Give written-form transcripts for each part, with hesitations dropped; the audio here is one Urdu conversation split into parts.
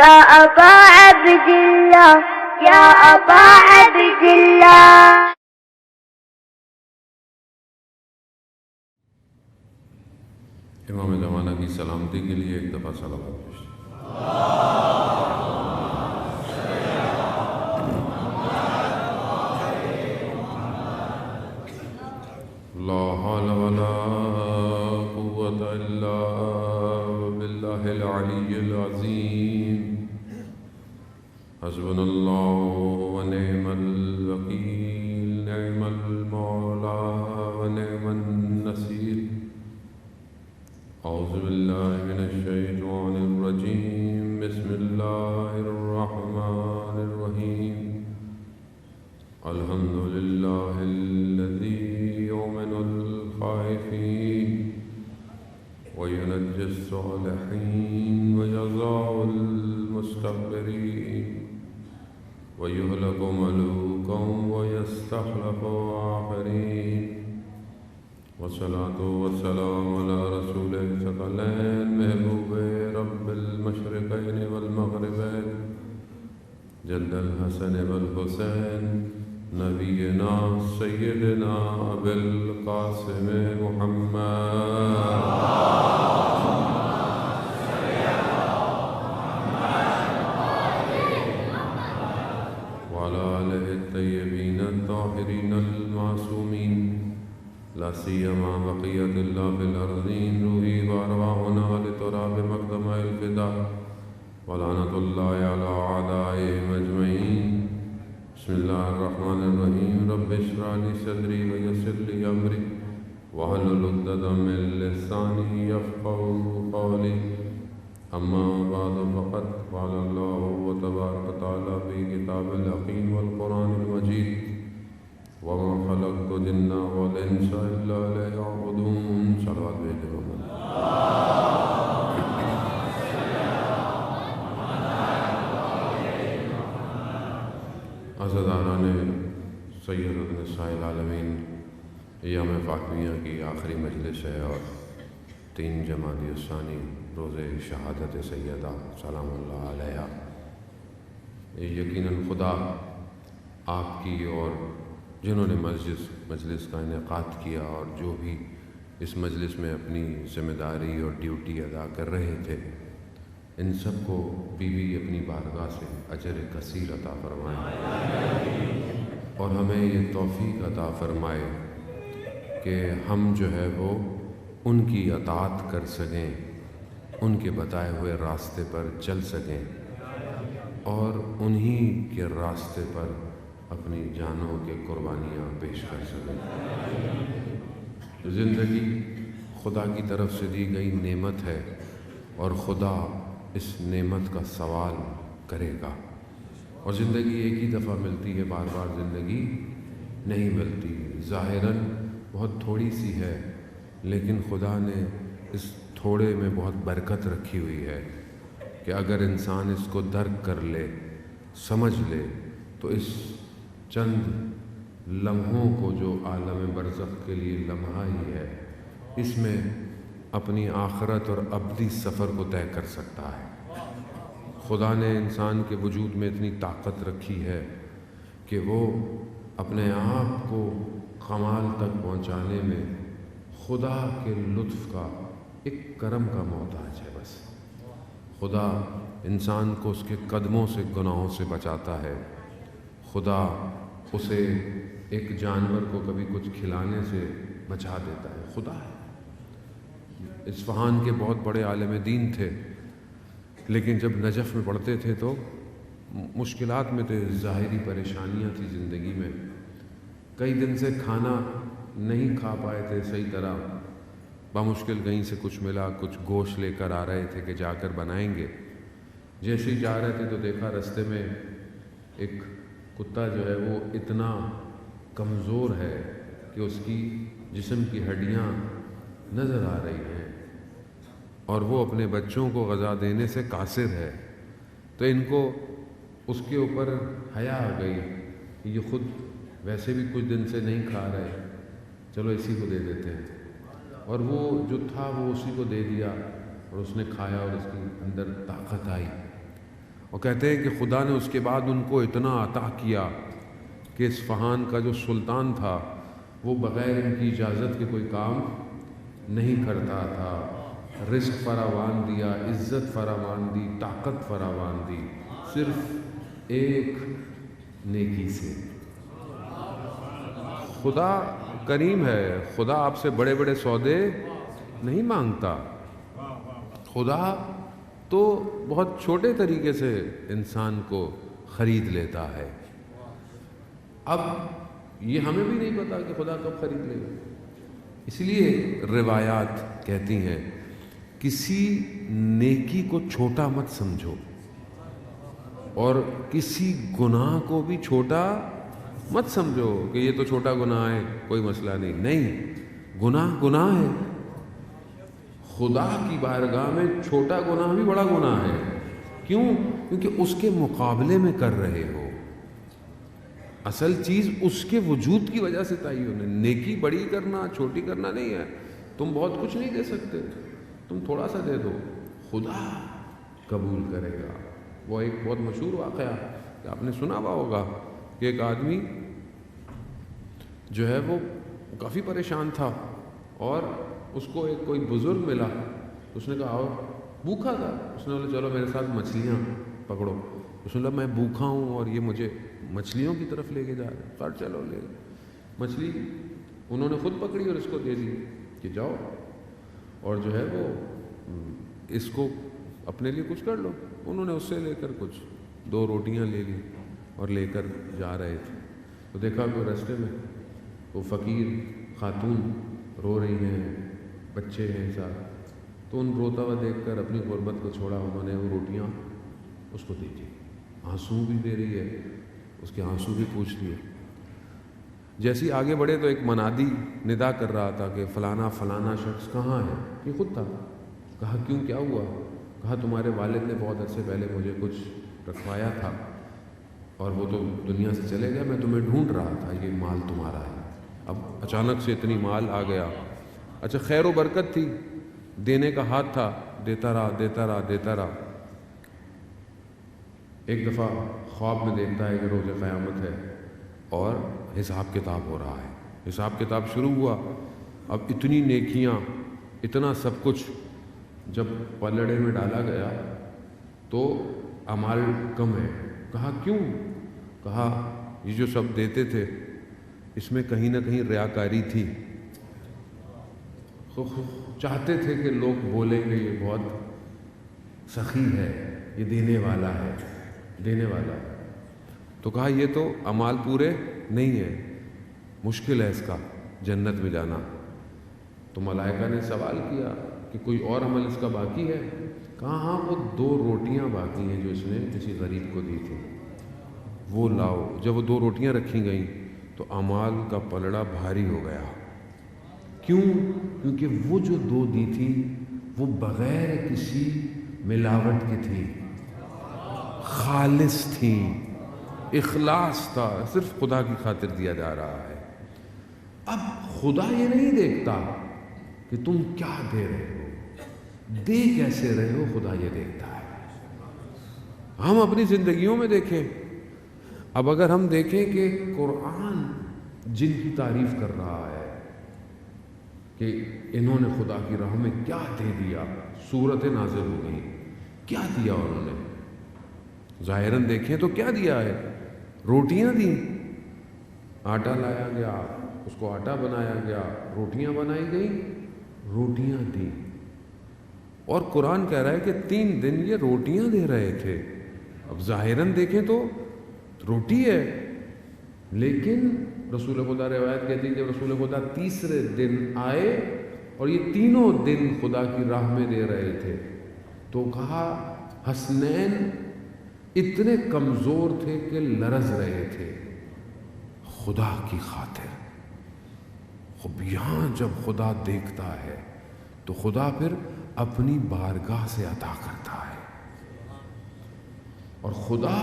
يا أبا عبد الله يا أبا عبد الله. امام زمانہ کی سلامتی کے لیے ایک دفعہ صلوات پیش لا حول ولا قوة إلا بالله العلي العظيم. حسبنا الله ونعم الوكيل نعم المولى ونعم النصير. أعوذ بالله من الشيطان الرجيم. بسم الله الرحمن الرحيم. الحمد لله الذي يؤمن الخائفين وينجي الصالحين ويرزق المستكبرين ويهلك ملوكا ويستخلف آخرين. والصلاة والسلام على رسول الثقلين محبوب رب المشرقين والمغربين جد الحسن والحسين نبينا سيدنا أبي القاسم محمد وعلى آله الطيبين الطاهرين المعصومين لا سيما بقية الله في الأرضين. روحي وأرواحنا لتراب مقدم الفداء ولعنة الله على أعدائهم أجمعين. بسم الله الرحمن الرحيم. رب اشرح لي صدري ويسر لي أمري واحلل عقدة من لساني يفقهوا قولي. أما بعد فقد قال الله تبارك وتعالى في كتاب الحكيم والقرآن المجيد وما خلقت الجن والإنس إلا ليعبدون. صلوات بھیجو عزاداران سید نساء العالمین، ایام فاطمیہ کی آخری مجلس ہے اور 3 جمادی الثانی روز شہادت سیدہ سلام اللہ علیہا. یقیناً خدا آپ کی اور جنہوں نے مجلس کا انعقاد کیا اور جو بھی اس مجلس میں اپنی ذمہ داری اور ڈیوٹی ادا کر رہے تھے، ان سب کو بیوی اپنی بارگاہ سے اجر کثیر عطا فرمائے اور ہمیں یہ توفیق عطا فرمائے کہ ہم جو ہے وہ ان کی اطاعت کر سکیں، ان کے بتائے ہوئے راستے پر چل سکیں اور انہی کے راستے پر اپنی جانوں کے قربانیاں پیش کر سکیں. زندگی خدا کی طرف سے دی گئی نعمت ہے اور خدا اس نعمت کا سوال کرے گا. اور زندگی ایک ہی دفعہ ملتی ہے، بار بار زندگی نہیں ملتی. ظاہراً بہت تھوڑی سی ہے لیکن خدا نے اس تھوڑے میں بہت برکت رکھی ہوئی ہے کہ اگر انسان اس کو درک کر لے، سمجھ لے، تو اس چند لمحوں کو جو عالم برزخ کے لیے لمحہ ہی ہے، اس میں اپنی آخرت اور ابدی سفر کو طے کر سکتا ہے. خدا نے انسان کے وجود میں اتنی طاقت رکھی ہے کہ وہ اپنے آپ کو کمال تک پہنچانے میں خدا کے لطف کا ایک کرم کا محتاج ہے. بس خدا انسان کو اس کے قدموں سے گناہوں سے بچاتا ہے. خدا اسے ایک جانور کو کبھی کچھ کھلانے سے بچا دیتا ہے. خدا ہے. اصفہان کے بہت بڑے عالم دین تھے لیکن جب نجف میں پڑھتے تھے تو مشکلات میں تھے، ظاہری پریشانیاں تھی زندگی میں. کئی دن سے کھانا نہیں کھا پائے تھے صحیح طرح، بمشکل کہیں سے کچھ ملا، کچھ گوشت لے کر آ رہے تھے کہ جا کر بنائیں گے. جیسے ہی جا رہے تھے تو دیکھا رستے میں ایک کتا جو ہے وہ اتنا کمزور ہے کہ اس کی جسم کی ہڈیاں نظر آ رہی ہیں اور وہ اپنے بچوں کو غذا دینے سے قاصر ہے. تو ان کو اس کے اوپر حیا آ گئی کہ یہ خود ویسے بھی کچھ دن سے نہیں کھا رہے، چلو اسی کو دے دیتے ہیں. اور وہ جو تھا وہ اسی کو دے دیا اور اس نے کھایا اور اس کے اندر طاقت آئی. اور کہتے ہیں کہ خدا نے اس کے بعد ان کو اتنا عطا کیا کہ اصفہان کا جو سلطان تھا وہ بغیر ان کی اجازت کے کوئی کام نہیں کرتا تھا. رزق فراوان دیا، عزت فراوان دی، طاقت فراوان دی، صرف ایک نیکی سے. خدا کریم ہے، خدا آپ سے بڑے بڑے سودے نہیں مانگتا. خدا تو بہت چھوٹے طریقے سے انسان کو خرید لیتا ہے. اب یہ ہمیں بھی نہیں پتا کہ خدا کب خرید لے گا. اس لیے روایات کہتی ہیں کسی نیکی کو چھوٹا مت سمجھو اور کسی گناہ کو بھی چھوٹا مت سمجھو کہ یہ تو چھوٹا گناہ ہے کوئی مسئلہ نہیں. نہیں، گناہ گناہ ہے. خدا کی بارگاہ میں چھوٹا گناہ بھی بڑا گناہ ہے. کیوں؟ کیونکہ اس کے مقابلے میں کر رہے ہو. اصل چیز اس کے وجود کی وجہ سے تعین ہے. نیکی بڑی کرنا چھوٹی کرنا نہیں ہے. تم بہت کچھ نہیں دے سکتے، تم تھوڑا سا دے دو، خدا قبول کرے گا. وہ ایک بہت مشہور واقعہ کہ آپ نے سنا ہوا ہوگا کہ ایک آدمی جو ہے وہ کافی پریشان تھا اور اس کو ایک کوئی بزرگ ملا. اس نے کہا آؤ، بھوکا تھا. اس نے بولا چلو میرے ساتھ مچھلیاں پکڑو. اس نے بولا میں بھوکا ہوں اور یہ مجھے مچھلیوں کی طرف لے کے جا رہے ہیں. خیر چلو لے گئے. مچھلی انہوں نے خود پکڑی اور اس کو دے دی کہ جاؤ اور جو ہے وہ اس کو اپنے لیے کچھ کر لو. انہوں نے اس سے لے کر کچھ 2 روٹیاں لے لی اور لے کر جا رہے تھے. تو دیکھا کہ راستے میں وہ فقیر خاتون رو رہی ہیں، بچے ہیں ساتھ. تو ان روتا ہوا دیکھ کر اپنی غربت کو چھوڑا انہوں نے وہ روٹیاں اس کو دی تھی. آنسو بھی دے رہی ہے، اس کے آنسو بھی پوچھ لیے. جیسے آگے بڑھے تو ایک منادی ندا کر رہا تھا کہ فلانا فلانا شخص کہاں ہے. یہ خود تھا. کہا کیوں، کیا ہوا؟ کہا تمہارے والد نے بہت عرصے پہلے مجھے کچھ رکھوایا تھا اور وہ تو دنیا سے چلے گیا. میں تمہیں ڈھونڈ رہا تھا، یہ مال تمہارا ہے. اب اچانک سے اتنی مال آ گیا. اچھا خیر و برکت تھی، دینے کا ہاتھ تھا، دیتا رہا دیتا رہا دیتا رہا. ایک دفعہ خواب میں دیکھتا ہے کہ روز قیامت ہے اور حساب کتاب ہو رہا ہے. حساب کتاب شروع ہوا. اب اتنی نیکیاں، اتنا سب کچھ جب پلڑے میں ڈالا گیا تو اعمال کم ہے. کہا کیوں؟ کہا یہ جو سب دیتے تھے اس میں کہیں نہ کہیں ریاکاری تھی. چاہتے تھے کہ لوگ بولیں گے یہ بہت سخی ہے، یہ دینے والا ہے، دینے والا. تو کہا یہ تو اعمال پورے نہیں ہیں، مشکل ہے اس کا جنت میں جانا. تو ملائکہ نے سوال کیا کہ کوئی اور عمل اس کا باقی ہے؟ کہا ہاں وہ 2 روٹیاں باقی ہیں جو اس نے کسی غریب کو دی تھی، وہ لاؤ. جب وہ 2 روٹیاں رکھی گئیں تو اعمال کا پلڑا بھاری ہو گیا. کیوں؟ کیونکہ وہ جو 2 دی تھی وہ بغیر کسی ملاوٹ کی تھی، خالص تھیں، اخلاص تھا، صرف خدا کی خاطر دیا جا رہا ہے. اب خدا یہ نہیں دیکھتا کہ تم کیا دے رہے ہو، دے کیسے رہے ہو، خدا یہ دیکھتا ہے. ہم اپنی زندگیوں میں دیکھیں. اب اگر ہم دیکھیں کہ قرآن جن کی تعریف کر رہا ہے کہ انہوں نے خدا کی راہ میں کیا دے دیا، سورتیں نازل ہو گئی، کیا دیا انہوں نے. ظاہراً دیکھیں تو کیا دیا ہے؟ روٹیاں دیں، آٹا لایا گیا، اس کو آٹا بنایا گیا، روٹیاں بنائی گئیں، روٹیاں دیں. اور قرآن کہہ رہا ہے کہ 3 دن یہ روٹیاں دے رہے تھے. اب ظاہراً دیکھیں تو روٹی ہے، لیکن رسول خدا روایت کہتی ہے کہ رسول خدا تیسرے دن آئے اور یہ تینوں دن خدا کی راہ میں دے رہے تھے. تو کہا حسنین اتنے کمزور تھے کہ لرز رہے تھے خدا کی خاطر. خب یہاں جب خدا دیکھتا ہے تو خدا پھر اپنی بارگاہ سے عطا کرتا ہے اور خدا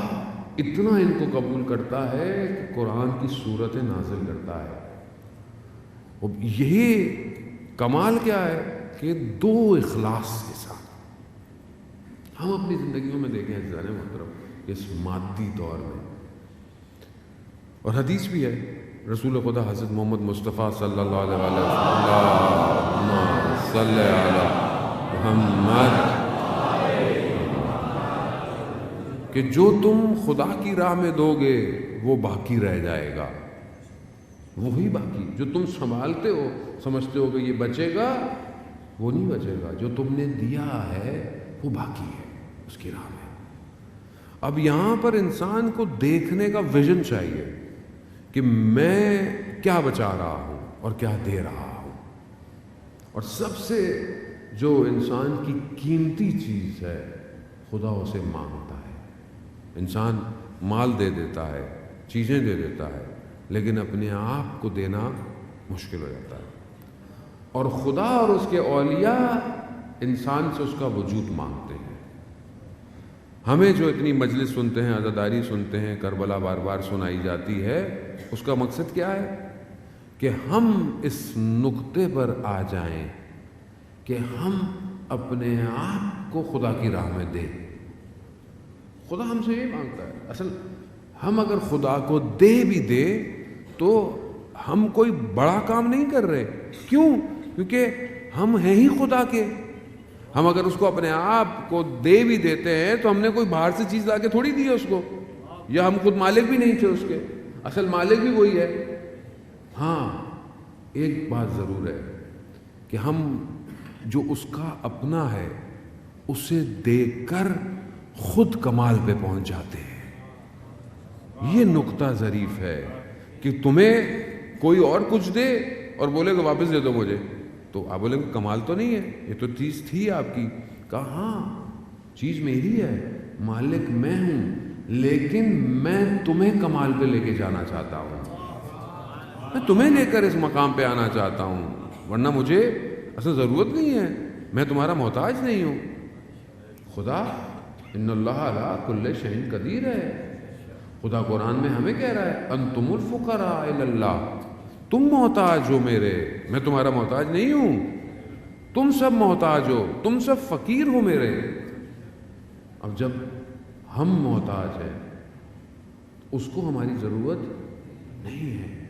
اتنا ان کو قبول کرتا ہے کہ قرآن کی صورتیں نازل کرتا ہے. اب یہی کمال کیا ہے کہ 2 اخلاص کے ساتھ ہم اپنی زندگیوں میں دیکھیں عزیزان محترم، اس مادی دور میں، اور حدیث بھی ہے رسول خدا حضرت محمد مصطفیٰ صلی اللہ علیہ وسلم، صلی علی محمد، کہ جو تم خدا کی راہ میں دو گے وہ باقی رہ جائے گا، وہی باقی جو تم سنبھالتے ہو سمجھتے ہو کہ یہ بچے گا، وہ نہیں بچے گا، جو تم نے دیا ہے وہ باقی ہے اس کی راہ میں۔ اب یہاں پر انسان کو دیکھنے کا ویژن چاہیے کہ میں کیا بچا رہا ہوں اور کیا دے رہا ہوں، اور سب سے جو انسان کی قیمتی چیز ہے خدا اسے مانگتا ہے۔ انسان مال دے دیتا ہے، چیزیں دے دیتا ہے، لیکن اپنے آپ کو دینا مشکل ہو جاتا ہے، اور خدا اور اس کے اولیاء انسان سے اس کا وجود مانگتے ہیں۔ ہمیں جو اتنی مجلس سنتے ہیں، عزاداری سنتے ہیں، کربلا بار بار سنائی جاتی ہے، اس کا مقصد کیا ہے؟ کہ ہم اس نقطے پر آ جائیں کہ ہم اپنے آپ کو خدا کی راہ میں دیں۔ خدا ہم سے یہ مانگتا ہے۔ اصل ہم اگر خدا کو دے بھی دے تو ہم کوئی بڑا کام نہیں کر رہے، کیوں؟ کیونکہ ہم ہیں ہی خدا کے۔ ہم اگر اس کو اپنے آپ کو دے بھی دیتے ہیں تو ہم نے کوئی باہر سے چیز لا کے تھوڑی دی ہے اس کو، یا ہم خود مالک بھی نہیں تھے اس کے، اصل مالک بھی وہی ہے۔ ہاں ایک بات ضرور ہے کہ ہم جو اس کا اپنا ہے اسے دیکھ کر خود کمال پہ پہنچ جاتے ہیں۔ یہ نقطہ ظریف ہے کہ تمہیں کوئی اور کچھ دے اور بولے کہ واپس دے دو مجھے، تو آپ بولے کہ کمال تو نہیں ہے، یہ تو چیز تھی آپ کی۔ کہا ہاں چیز میری ہے، مالک میں ہوں، لیکن میں تمہیں کمال پہ لے کے جانا چاہتا ہوں، میں تمہیں لے کر اس مقام پہ آنا چاہتا ہوں، ورنہ مجھے اصل ضرورت نہیں ہے، میں تمہارا محتاج نہیں ہوں۔ خدا ان اللہ علی کل شیء قدیر ہے۔ خدا قرآن میں ہمیں کہہ رہا ہے انتم الفقراء الی اللہ، تم محتاج ہو میرے، میں تمہارا محتاج نہیں ہوں، تم سب محتاج ہو، تم سب فقیر ہو میرے۔ اب جب ہم محتاج ہیں اس کو ہماری ضرورت نہیں ہے،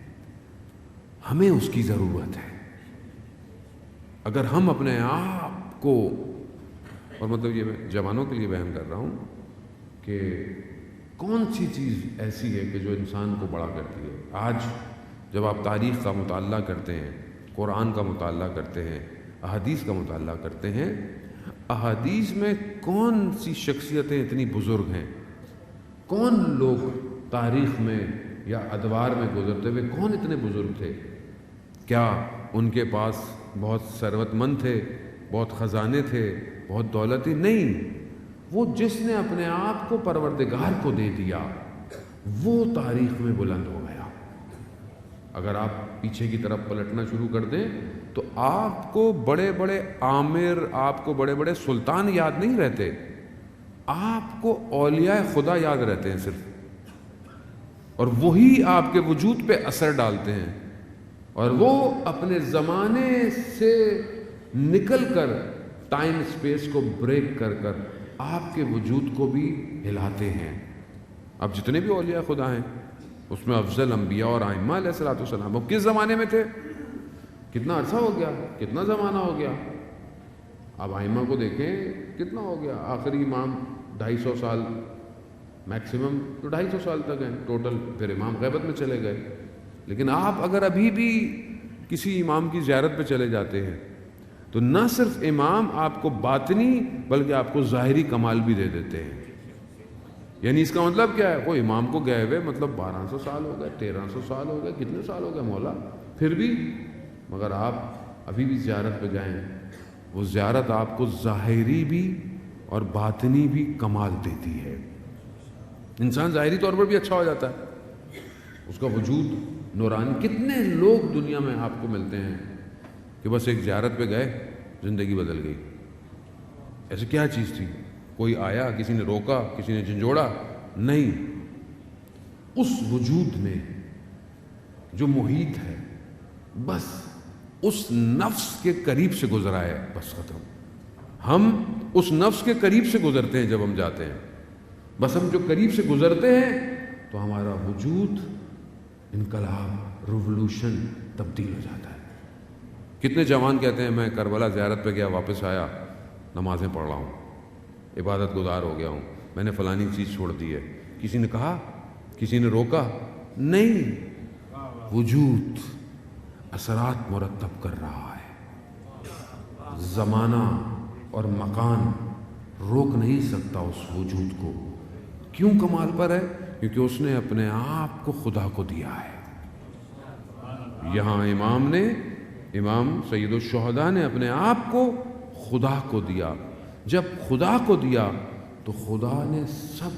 ہمیں اس کی ضرورت ہے۔ اگر ہم اپنے آپ کو، اور مطلب یہ میں جوانوں کے لیے بیان کر رہا ہوں کہ کون سی چیز ایسی ہے کہ جو انسان کو بڑا کرتی ہے۔ آج جب آپ تاریخ کا مطالعہ کرتے ہیں، قرآن کا مطالعہ کرتے ہیں، احادیث کا مطالعہ کرتے ہیں، احادیث میں کون سی شخصیتیں اتنی بزرگ ہیں، کون لوگ تاریخ میں یا ادوار میں گزرتے ہوئے کون اتنے بزرگ تھے؟ کیا ان کے پاس بہت ثروت مند تھے، بہت خزانے تھے، بہت دولت تھی؟ نہیں، وہ جس نے اپنے آپ کو پروردگار کو دے دیا وہ تاریخ میں بلند ہو گیا۔ اگر آپ پیچھے کی طرف پلٹنا شروع کر دیں تو آپ کو بڑے بڑے عامر، آپ کو بڑے بڑے سلطان یاد نہیں رہتے، آپ کو اولیاء خدا یاد رہتے ہیں صرف، اور وہی آپ کے وجود پہ اثر ڈالتے ہیں، اور وہ اپنے زمانے سے نکل کر ٹائم سپیس کو بریک کر کر آپ کے وجود کو بھی ہلاتے ہیں۔ اب جتنے بھی اولیاء خدا ہیں اس میں افضل انبیاء اور ائمہ علیہ الصلوۃ والسلام وہ کس زمانے میں تھے؟ کتنا عرصہ ہو گیا، کتنا زمانہ ہو گیا؟ اب ائمہ کو دیکھیں کتنا ہو گیا، آخری امام 250 سال میکسیمم تو 250 سال تک ہیں ٹوٹل، پھر امام غیبت میں چلے گئے۔ لیکن آپ اگر ابھی بھی کسی امام کی زیارت پہ چلے جاتے ہیں تو نہ صرف امام آپ کو باطنی بلکہ آپ کو ظاہری کمال بھی دے دیتے ہیں۔ یعنی اس کا مطلب کیا ہے؟ وہ امام کو گئے ہوئے مطلب 1200 سال ہو گئے، 1300 سال ہو گئے، کتنے سال ہو گئے مولا، پھر بھی مگر آپ ابھی بھی زیارت پہ جائیں، وہ زیارت آپ کو ظاہری بھی اور باطنی بھی کمال دیتی ہے۔ انسان ظاہری طور پر بھی اچھا ہو جاتا ہے، اس کا وجود نورانی۔ کتنے لوگ دنیا میں آپ کو ملتے ہیں کہ بس ایک زیارت پہ گئے زندگی بدل گئی۔ ایسے کیا چیز تھی؟ کوئی آیا، کسی نے روکا، کسی نے جھنجھوڑا؟ نہیں، اس وجود میں جو محیط ہے بس اس نفس کے قریب سے گزرا ہے، بس ختم۔ ہم اس نفس کے قریب سے گزرتے ہیں جب ہم جاتے ہیں. بس ہم جو قریب سے گزرتے ہیں تو ہمارا وجود انقلاب، ریولوشن تبدیل ہو جاتا ہے. کتنے جوان کہتے ہیں میں کربلا زیارت پہ گیا، واپس آیا نمازیں پڑھ رہا ہوں، عبادت گزار ہو گیا ہوں، میں نے فلانی چیز چھوڑ دی ہے. کسی نے کہا؟ کسی نے روکا؟ نہیں. وجود اثرات مرتب کر رہا ہے. زمانہ اور مکان روک نہیں سکتا اس وجود کو. کیوں کمال پر ہے؟ کیونکہ اس نے اپنے آپ کو خدا کو دیا ہے. یہاں امام سید الشہداء نے اپنے آپ کو خدا کو دیا. جب خدا کو دیا تو خدا نے سب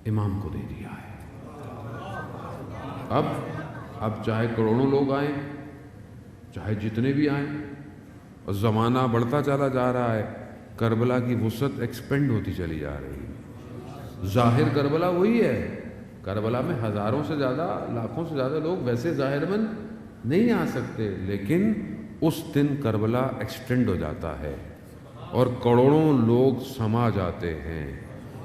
امام کو دے دیا ہے. اب چاہے کروڑوں لوگ آئیں، چاہے جتنے بھی آئیں، اور زمانہ بڑھتا چلا جا رہا ہے، کربلا کی وسعت ایکسپینڈ ہوتی چلی جا رہی ہے. ظاہر کربلا وہی ہے. کربلا میں ہزاروں سے زیادہ، لاکھوں سے زیادہ لوگ ویسے ظاہر مند نہیں آ سکتے، لیکن اس دن کربلا ایکسٹینڈ ہو جاتا ہے اور کروڑوں لوگ سما جاتے ہیں.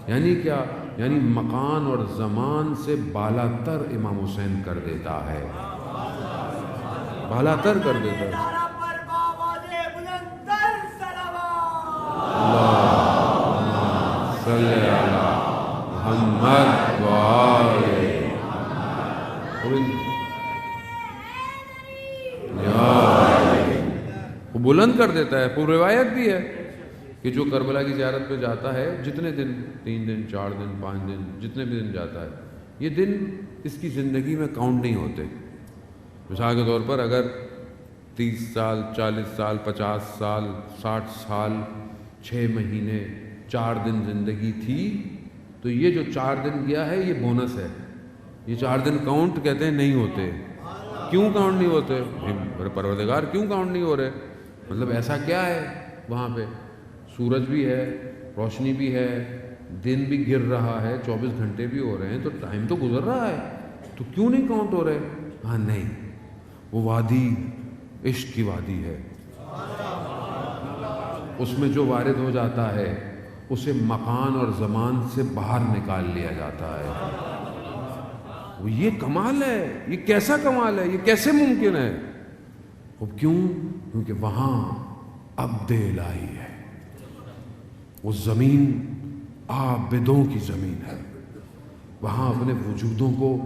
یعنی کیا؟ یعنی مکان اور زمان سے بالا تر امام حسین کر دیتا ہے، بالا تر کر دیتا ہے. صلی اللہ محمد وہ بلند کر دیتا ہے. پوری روایت بھی ہے کہ جو کربلا کی زیارت پہ جاتا ہے، جتنے دن، 3 دن 4 دن 5 دن، جتنے بھی دن جاتا ہے، یہ دن اس کی زندگی میں کاؤنٹ نہیں ہوتے. مثال کے طور پر اگر 30 سال 40 سال 50 سال 60 سال 6 مہینے 4 دن زندگی تھی، تو یہ جو 4 دن گیا ہے یہ بونس ہے. یہ 4 دن کاؤنٹ کہتے ہیں نہیں ہوتے. کیوں کاؤنٹ نہیں ہوتے؟ پروردگار کیوں کاؤنٹ نہیں ہو رہے؟ مطلب ایسا کیا ہے وہاں پہ؟ سورج بھی ہے، روشنی بھی ہے، دن بھی گر رہا ہے، 24 گھنٹے بھی ہو رہے ہیں، تو ٹائم تو گزر رہا ہے، تو کیوں نہیں کاؤنٹ ہو رہے؟ ہاں نہیں، وہ وادی عشق کی وادی ہے. اس میں جو وارد ہو جاتا ہے اسے مکان اور زمان سے باہر نکال لیا جاتا ہے. وہ یہ کمال ہے. یہ کیسا کمال ہے؟ یہ کیسے ممکن ہے؟ وہ کیوں؟ کیونکہ وہاں عبد الہی ہے. وہ زمین عابدوں کی زمین ہے. وہاں اپنے وجودوں کو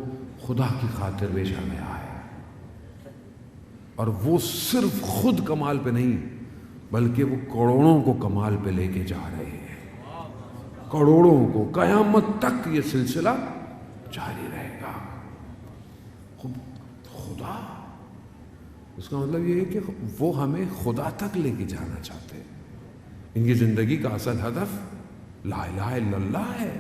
خدا کی خاطر بھیجا گیا ہے. اور وہ صرف خود کمال پہ نہیں، بلکہ وہ کروڑوں کو کمال پہ لے کے جا رہے ہیں. کروڑوں کو. قیامت تک یہ سلسلہ جاری رہے گا. خدا، اس کا مطلب یہ ہے کہ وہ ہمیں خدا تک لے کے جانا چاہتے ہیں. ان کی زندگی کا اصل ہدف لا الہ الا اللہ ہے.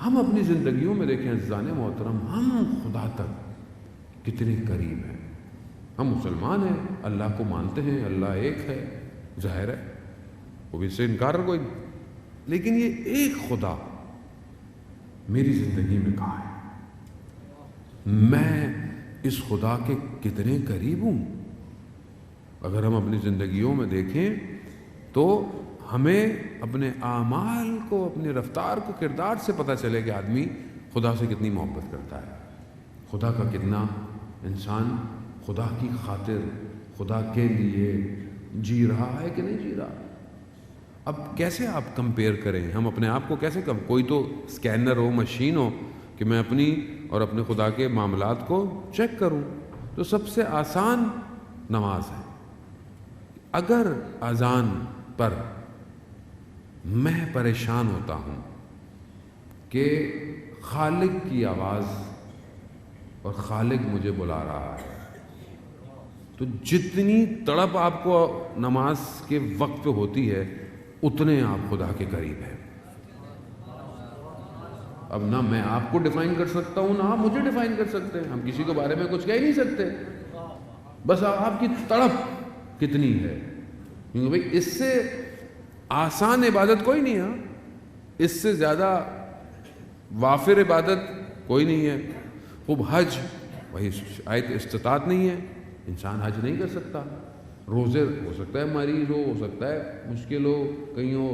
ہم اپنی زندگیوں میں دیکھیں عزیزان محترم، ہم خدا تک کتنے قریب ہیں. ہم مسلمان ہیں، اللہ کو مانتے ہیں، اللہ ایک ہے، ظاہر ہے، وہ بھی اس سے انکار کوئی. لیکن یہ ایک خدا میری زندگی میں کہاں ہے؟ میں اس خدا کے کتنے قریب ہوں؟ اگر ہم اپنی زندگیوں میں دیکھیں تو ہمیں اپنے اعمال کو، اپنی رفتار کو، کردار سے پتہ چلے کہ آدمی خدا سے کتنی محبت کرتا ہے، خدا کا کتنا انسان خدا کی خاطر، خدا کے لیے جی رہا ہے کہ نہیں جی رہا. اب کیسے آپ کمپیئر کریں؟ ہم اپنے آپ کو کیسے کوئی تو اسکینر ہو، مشین ہو کہ میں اپنی اور اپنے خدا کے معاملات کو چیک کروں. تو سب سے آسان نماز ہے. اگر اذان پر میں پریشان ہوتا ہوں کہ خالق کی آواز اور خالق مجھے بلا رہا ہے، تو جتنی تڑپ آپ کو نماز کے وقت پہ ہوتی ہے اتنے آپ خدا کے قریب ہیں. اب نہ میں آپ کو ڈیفائن کر سکتا ہوں، نہ آپ مجھے ڈیفائن کر سکتے ہیں. ہم کسی کے بارے میں کچھ کہہ نہیں سکتے. بس آپ کی تڑپ کتنی ہے، کیونکہ بھائی اس سے آسان عبادت کوئی نہیں ہے، اس سے زیادہ وافر عبادت کوئی نہیں ہے. خوب حج، وہی آیت استطاعت نہیں ہے، انسان حج نہیں کر سکتا. روزے ہو سکتا ہے مریض ہو سکتا ہے مشکل ہو کہیں ہو،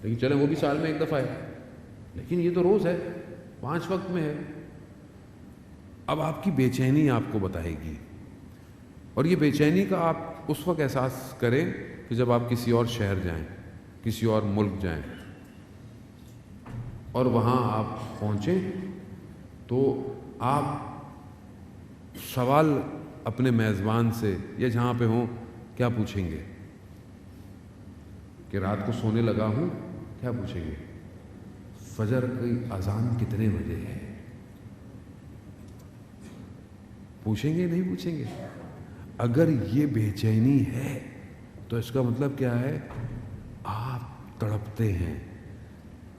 لیکن چلیں وہ بھی سال میں ایک دفعہ ہے، لیکن یہ تو روز ہے، 5 وقت میں ہے۔ اب آپ کی بے چینی آپ کو بتائے گی، اور یہ بے چینی کا آپ اس وقت احساس کریں کہ جب آپ کسی اور شہر جائیں، کسی اور ملک جائیں، اور وہاں آپ پہنچیں تو آپ سوال اپنے میزبان سے یا جہاں پہ ہوں کیا پوچھیں گے؟ کہ رات کو سونے لگا ہوں، کیا پوچھیں گے؟ فجر کی اذان کتنے بجے ہے؟ پوچھیں گے نہیں پوچھیں گے؟ اگر یہ بے چینی ہے تو اس کا مطلب کیا ہے؟ آپ تڑپتے ہیں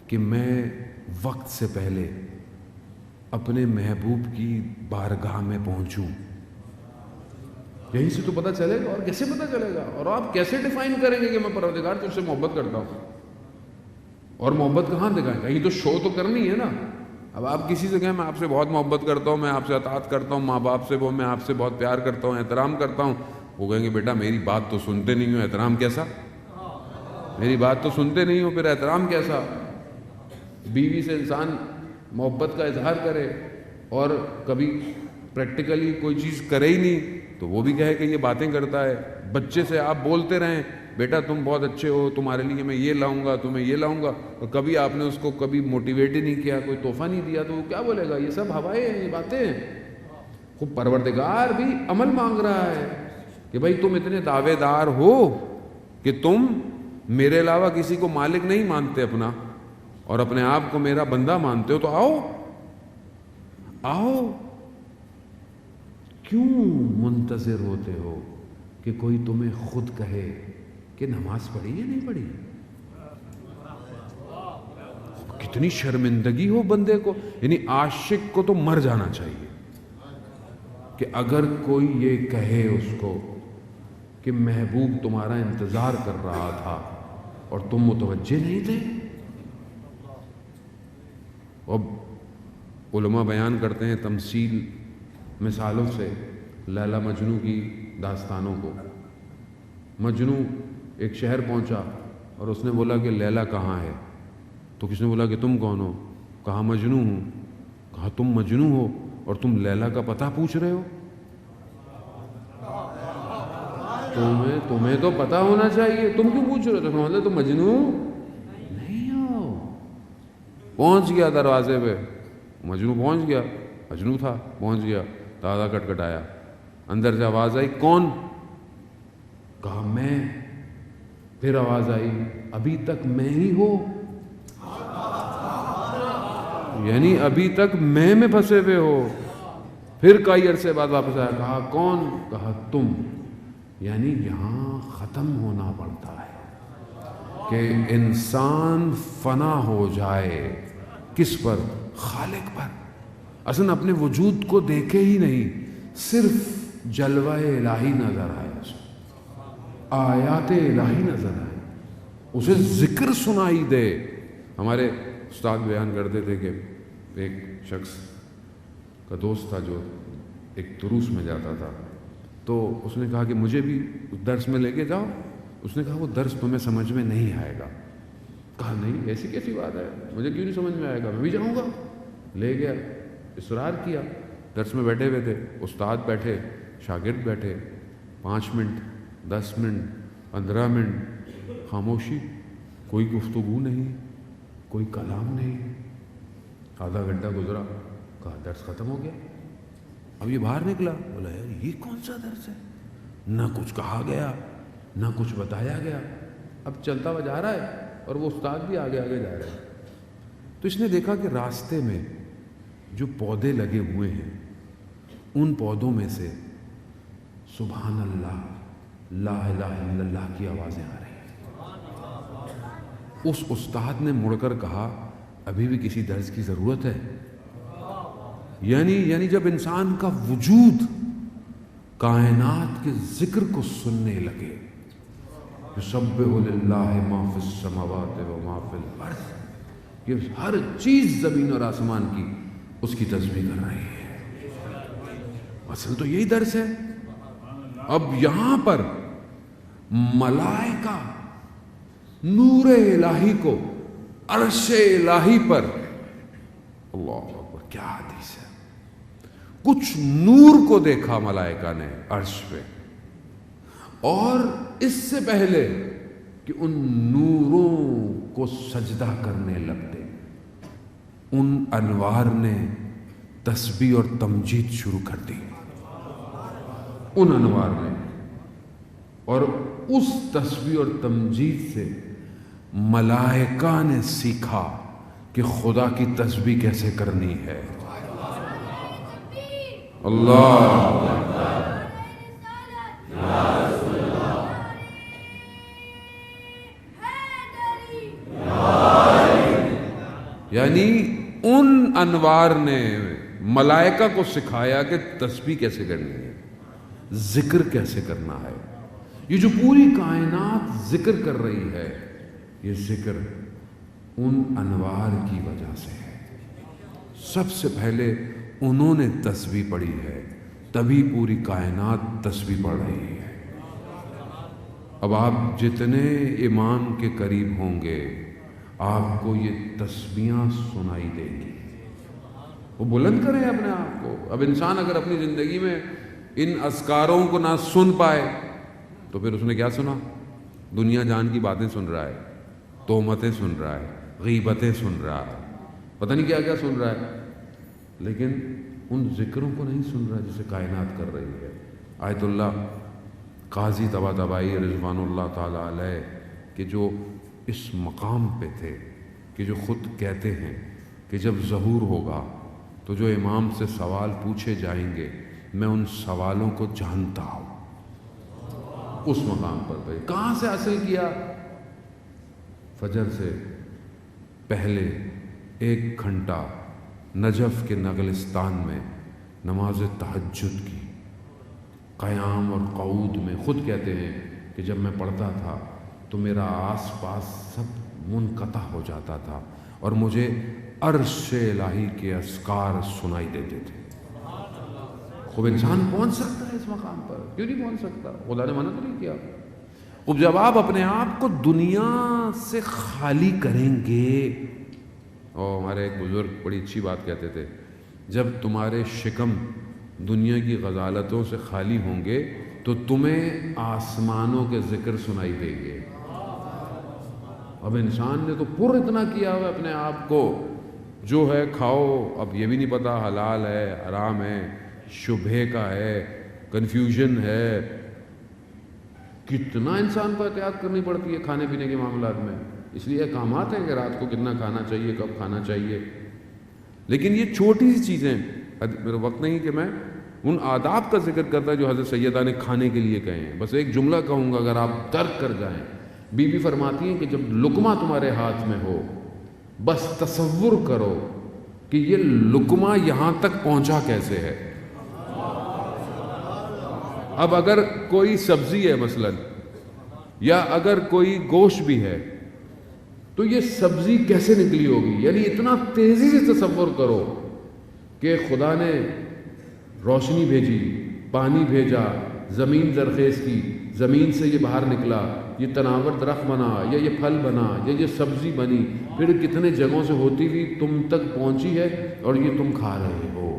کہ میں وقت سے پہلے اپنے محبوب کی بارگاہ میں پہنچوں۔ یہیں سے تو پتہ چلے گا، اور کیسے پتہ چلے گا؟ اور آپ کیسے ڈیفائن کریں گے کہ میں پروردگار تجھ سے محبت کرتا ہوں؟ اور محبت کہاں دکھائیں؟ کہیں تو شو تو کرنی ہے نا۔ اب آپ کسی سے کہیں میں آپ سے بہت محبت کرتا ہوں، میں آپ سے اطاعت کرتا ہوں، ماں باپ سے میں آپ سے بہت پیار کرتا ہوں، احترام کرتا ہوں، وہ کہیں گے بیٹا میری بات تو سنتے نہیں ہو، احترام کیسا؟ میری بات تو سنتے نہیں ہو، پھر احترام کیسا؟ بیوی سے انسان محبت کا اظہار کرے اور کبھی پریکٹیکلی کوئی چیز کرے ہی نہیں تو وہ بھی کہے کہ یہ باتیں کرتا ہے۔ بچے سے آپ بولتے رہیں بیٹا تم بہت اچھے ہو، تمہارے لیے میں یہ لاؤں گا، تمہیں یہ لاؤں گا، اور کبھی آپ نے اس کو کبھی موٹیویٹ ہی نہیں کیا، کوئی تحفہ نہیں دیا، تو وہ کیا بولے گا؟ یہ سب ہوائیں ہیں، یہ باتیں ہیں۔ خوب پروردگار بھی عمل مانگ رہا ہے کہ بھائی تم اتنے دعوے دار ہو کہ تم میرے علاوہ کسی کو مالک نہیں مانتے اپنا، اور اپنے آپ کو میرا بندہ مانتے ہو، تو آؤ آؤ، کیوں منتظر ہوتے ہو کہ کوئی تمہیں خود کہے کہ نماز پڑھی یا نہیں پڑھی؟ کتنی شرمندگی ہو بندے کو، یعنی عاشق کو تو مر جانا چاہیے کہ اگر کوئی یہ کہے اس کو کہ محبوب تمہارا انتظار کر رہا تھا اور تم متوجہ نہیں تھے۔ اب علماء بیان کرتے ہیں تمثیل مثالوں سے لیلا مجنو کی داستانوں کو۔ مجنو ایک شہر پہنچا اور اس نے بولا کہ لیلا کہاں ہے؟ تو کس نے بولا کہ تم کون ہو؟ کہا مجنو ہوں۔ کہا تم مجنو ہو اور تم لیلا کا پتہ پوچھ رہے ہو؟ تمہیں تو پتہ ہونا چاہیے، تم کیوں پوچھ رہے ہو؟ مطلب تم مجنو نہیں ہو۔ پہنچ گیا دروازے پہ، مجنو پہنچ گیا، مجنو تھا، پہنچ گیا، دروازہ کٹکھٹایا، اندر سے آواز آئی کون؟ کہا میں۔ پھر آواز آئی ابھی تک میں ہی ہو، یعنی ابھی تک میں پھنسے ہوئے ہو۔ پھر کئی عرصے بعد واپس آیا، کہا کون؟ کہا تم۔ یعنی یہاں ختم ہونا پڑتا ہے کہ انسان فنا ہو جائے کس پر؟ خالق پر۔ اصلاً اپنے وجود کو دیکھے ہی نہیں، صرف جلوہ الہی نظر آئے، آیات الہی نظر آئے، اسے ذکر سنائی دے۔ ہمارے استاد بیان کرتے تھے کہ ایک شخص کا دوست تھا جو ایک دروس میں جاتا تھا، تو اس نے کہا کہ مجھے بھی درس میں لے کے جاؤ۔ اس نے کہا وہ درس تمہیں سمجھ میں نہیں آئے گا۔ کہا نہیں ایسی کیسی بات ہے، مجھے کیوں نہیں سمجھ میں آئے گا، میں بھی جاؤں گا۔ لے گیا، اصرار کیا۔ درس میں بیٹھے ہوئے تھے، استاد بیٹھے، شاگرد بیٹھے، 5 منٹ 10 منٹ 15 منٹ خاموشی، کوئی گفتگو نہیں، کوئی کلام نہیں۔ آدھا گھنٹہ گزرا، کہا درس ختم ہو گیا۔ اب یہ باہر نکلا، بولا یار یہ کون سا درس ہے؟ نہ کچھ کہا گیا، نہ کچھ بتایا گیا۔ اب چلتا ہوا جا رہا ہے اور وہ استاد بھی آگے آگے جا رہے ہیں۔ تو اس نے دیکھا کہ راستے میں جو پودے لگے ہوئے ہیں ان پودوں میں سے سبحان اللہ، لا الہ الا اللہ کی آوازیں آ رہی ہیں۔ اس استاد نے مڑ کر کہا ابھی بھی کسی درس کی ضرورت ہے؟ یعنی جب انسان کا وجود کائنات کے ذکر کو سننے لگے، یسبح للہ ما فی السماوات و ما فی الارض، کہ ہر چیز زمین اور آسمان کی اس کی تسبیح کر رہی ہے۔ اصل تو یہی درس ہے۔ اب یہاں پر ملائکہ نور الہی کو عرش الہی پر، اللہ اکبر، کیا حدیث ہے، کچھ نور کو دیکھا ملائکہ نے عرش پہ، اور اس سے پہلے کہ ان نوروں کو سجدہ کرنے لگتے، ان انوار نے تسبیح اور تمجید شروع کر دی، ان انوار نے، اور اس تسبیح اور تمجید سے ملائکہ نے سیکھا کہ خدا کی تسبیح کیسے کرنی ہے۔ اللہ یعنی ان انوار نے ملائکہ کو سکھایا کہ تسبیح کیسے کرنی ہے، ذکر کیسے کرنا ہے۔ یہ جو پوری کائنات ذکر کر رہی ہے، یہ ذکر ان انوار کی وجہ سے ہے۔ سب سے پہلے انہوں نے تسبیح پڑھی ہے، تبھی پوری کائنات تسبیح پڑھ رہی ہے۔ اب آپ جتنے امام کے قریب ہوں گے، آپ کو یہ تسبیحاں سنائی دیں گی۔ وہ بلند کریں اپنے آپ کو۔ اب انسان اگر اپنی زندگی میں ان اذکاروں کو نہ سن پائے تو پھر اس نے کیا سنا؟ دنیا جان کی باتیں سن رہا ہے، تہمتیں سن رہا ہے، غیبتیں سن رہا ہے، پتہ نہیں کیا کیا سن رہا ہے، لیکن ان ذکروں کو نہیں سن رہا جسے کائنات کر رہی ہے۔ آیت اللہ قاضی طباطبائی رضوان اللہ تعالیٰ علیہ کہ جو اس مقام پہ تھے، کہ جو خود کہتے ہیں کہ جب ظہور ہوگا تو جو امام سے سوال پوچھے جائیں گے میں ان سوالوں کو جانتا ہوں۔ اس مقام پر پہ کہاں سے حاصل کیا؟ فجر سے پہلے 1 گھنٹہ نجف کے نگلستان میں نماز تہجد کی، قیام اور قعود میں۔ خود کہتے ہیں کہ جب میں پڑھتا تھا تو میرا آس پاس سب منقطع ہو جاتا تھا اور مجھے عرش الہی کے اذکار سنائی دیتے تھے۔ خوب انسان پہنچ سکتا ہے اس مقام پر، کیوں نہیں پہنچ سکتا؟ خدا نے منع تو نہیں کیا۔ اب جب آپ اپنے آپ کو دنیا سے خالی کریں گے، اور ہمارے ایک بزرگ بڑی اچھی بات کہتے تھے، جب تمہارے شکم دنیا کی غزالتوں سے خالی ہوں گے تو تمہیں آسمانوں کے ذکر سنائی دیں گے۔ اب انسان نے تو پر اتنا کیا ہوا اپنے آپ کو، جو ہے کھاؤ، اب یہ بھی نہیں پتا حلال ہے حرام ہے، شبہے کا ہے، کنفیوژن ہے۔ کتنا انسان کو احتیاط کرنی پڑتی ہے کھانے پینے کے معاملات میں۔ اس لیے احکامات ہیں کہ رات کو کتنا کھانا چاہیے، کب کھانا چاہیے، لیکن یہ چھوٹی سی چیزیں، میرا وقت نہیں کہ میں ان آداب کا ذکر کرتا جو حضرت سیدہ نے کھانے کے لیے کہے ہیں۔ بس ایک جملہ کہوں گا اگر آپ ترک کر جائیں۔ بی بی فرماتی ہیں کہ جب لقمہ تمہارے ہاتھ میں ہو، بس تصور کرو کہ یہ لقمہ یہاں تک پہنچا کیسے ہے۔ اب اگر کوئی سبزی ہے مثلا، یا اگر کوئی گوشت بھی ہے، تو یہ سبزی کیسے نکلی ہوگی؟ یعنی اتنا تیزی سے تصور کرو کہ خدا نے روشنی بھیجی، پانی بھیجا، زمین زرخیز کی، زمین سے یہ باہر نکلا، یہ تناور درخت بنا، یا یہ پھل بنا، یا یہ سبزی بنی، پھر کتنے جگہوں سے ہوتی ہوئی تم تک پہنچی ہے اور یہ تم کھا رہے ہو۔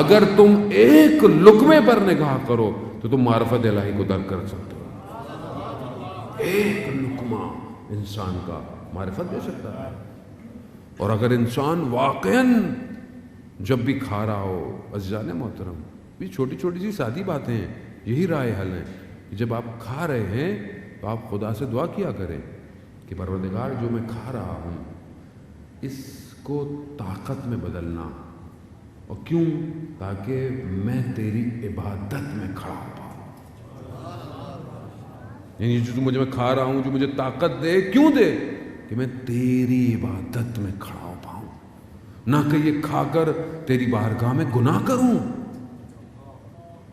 اگر تم ایک لقمے پر نگاہ کرو تو تم معرفت الہی کو درک کر سکتے ہو۔ ایک لقمہ انسان کا معرفت دے سکتا ہے۔ اور اگر انسان واقعاً جب بھی کھا رہا ہو، عزیزان محترم، یہ چھوٹی چھوٹی سی سادی باتیں ہیں، یہی رائے حل ہے کہ جب آپ کھا رہے ہیں تو آپ خدا سے دعا کیا کریں کہ پروردگار جو میں کھا رہا ہوں اس کو طاقت میں بدلنا، اور کیوں؟ تاکہ میں تیری عبادت میں کھڑا ہو پاؤں۔ یعنی جو مجھے میں کھا رہا ہوں، جو مجھے طاقت دے، کیوں دے؟ کہ میں تیری عبادت میں کھڑا ہو پاؤں، نہ کہ یہ کھا کر تیری بارگاہ میں گناہ کروں۔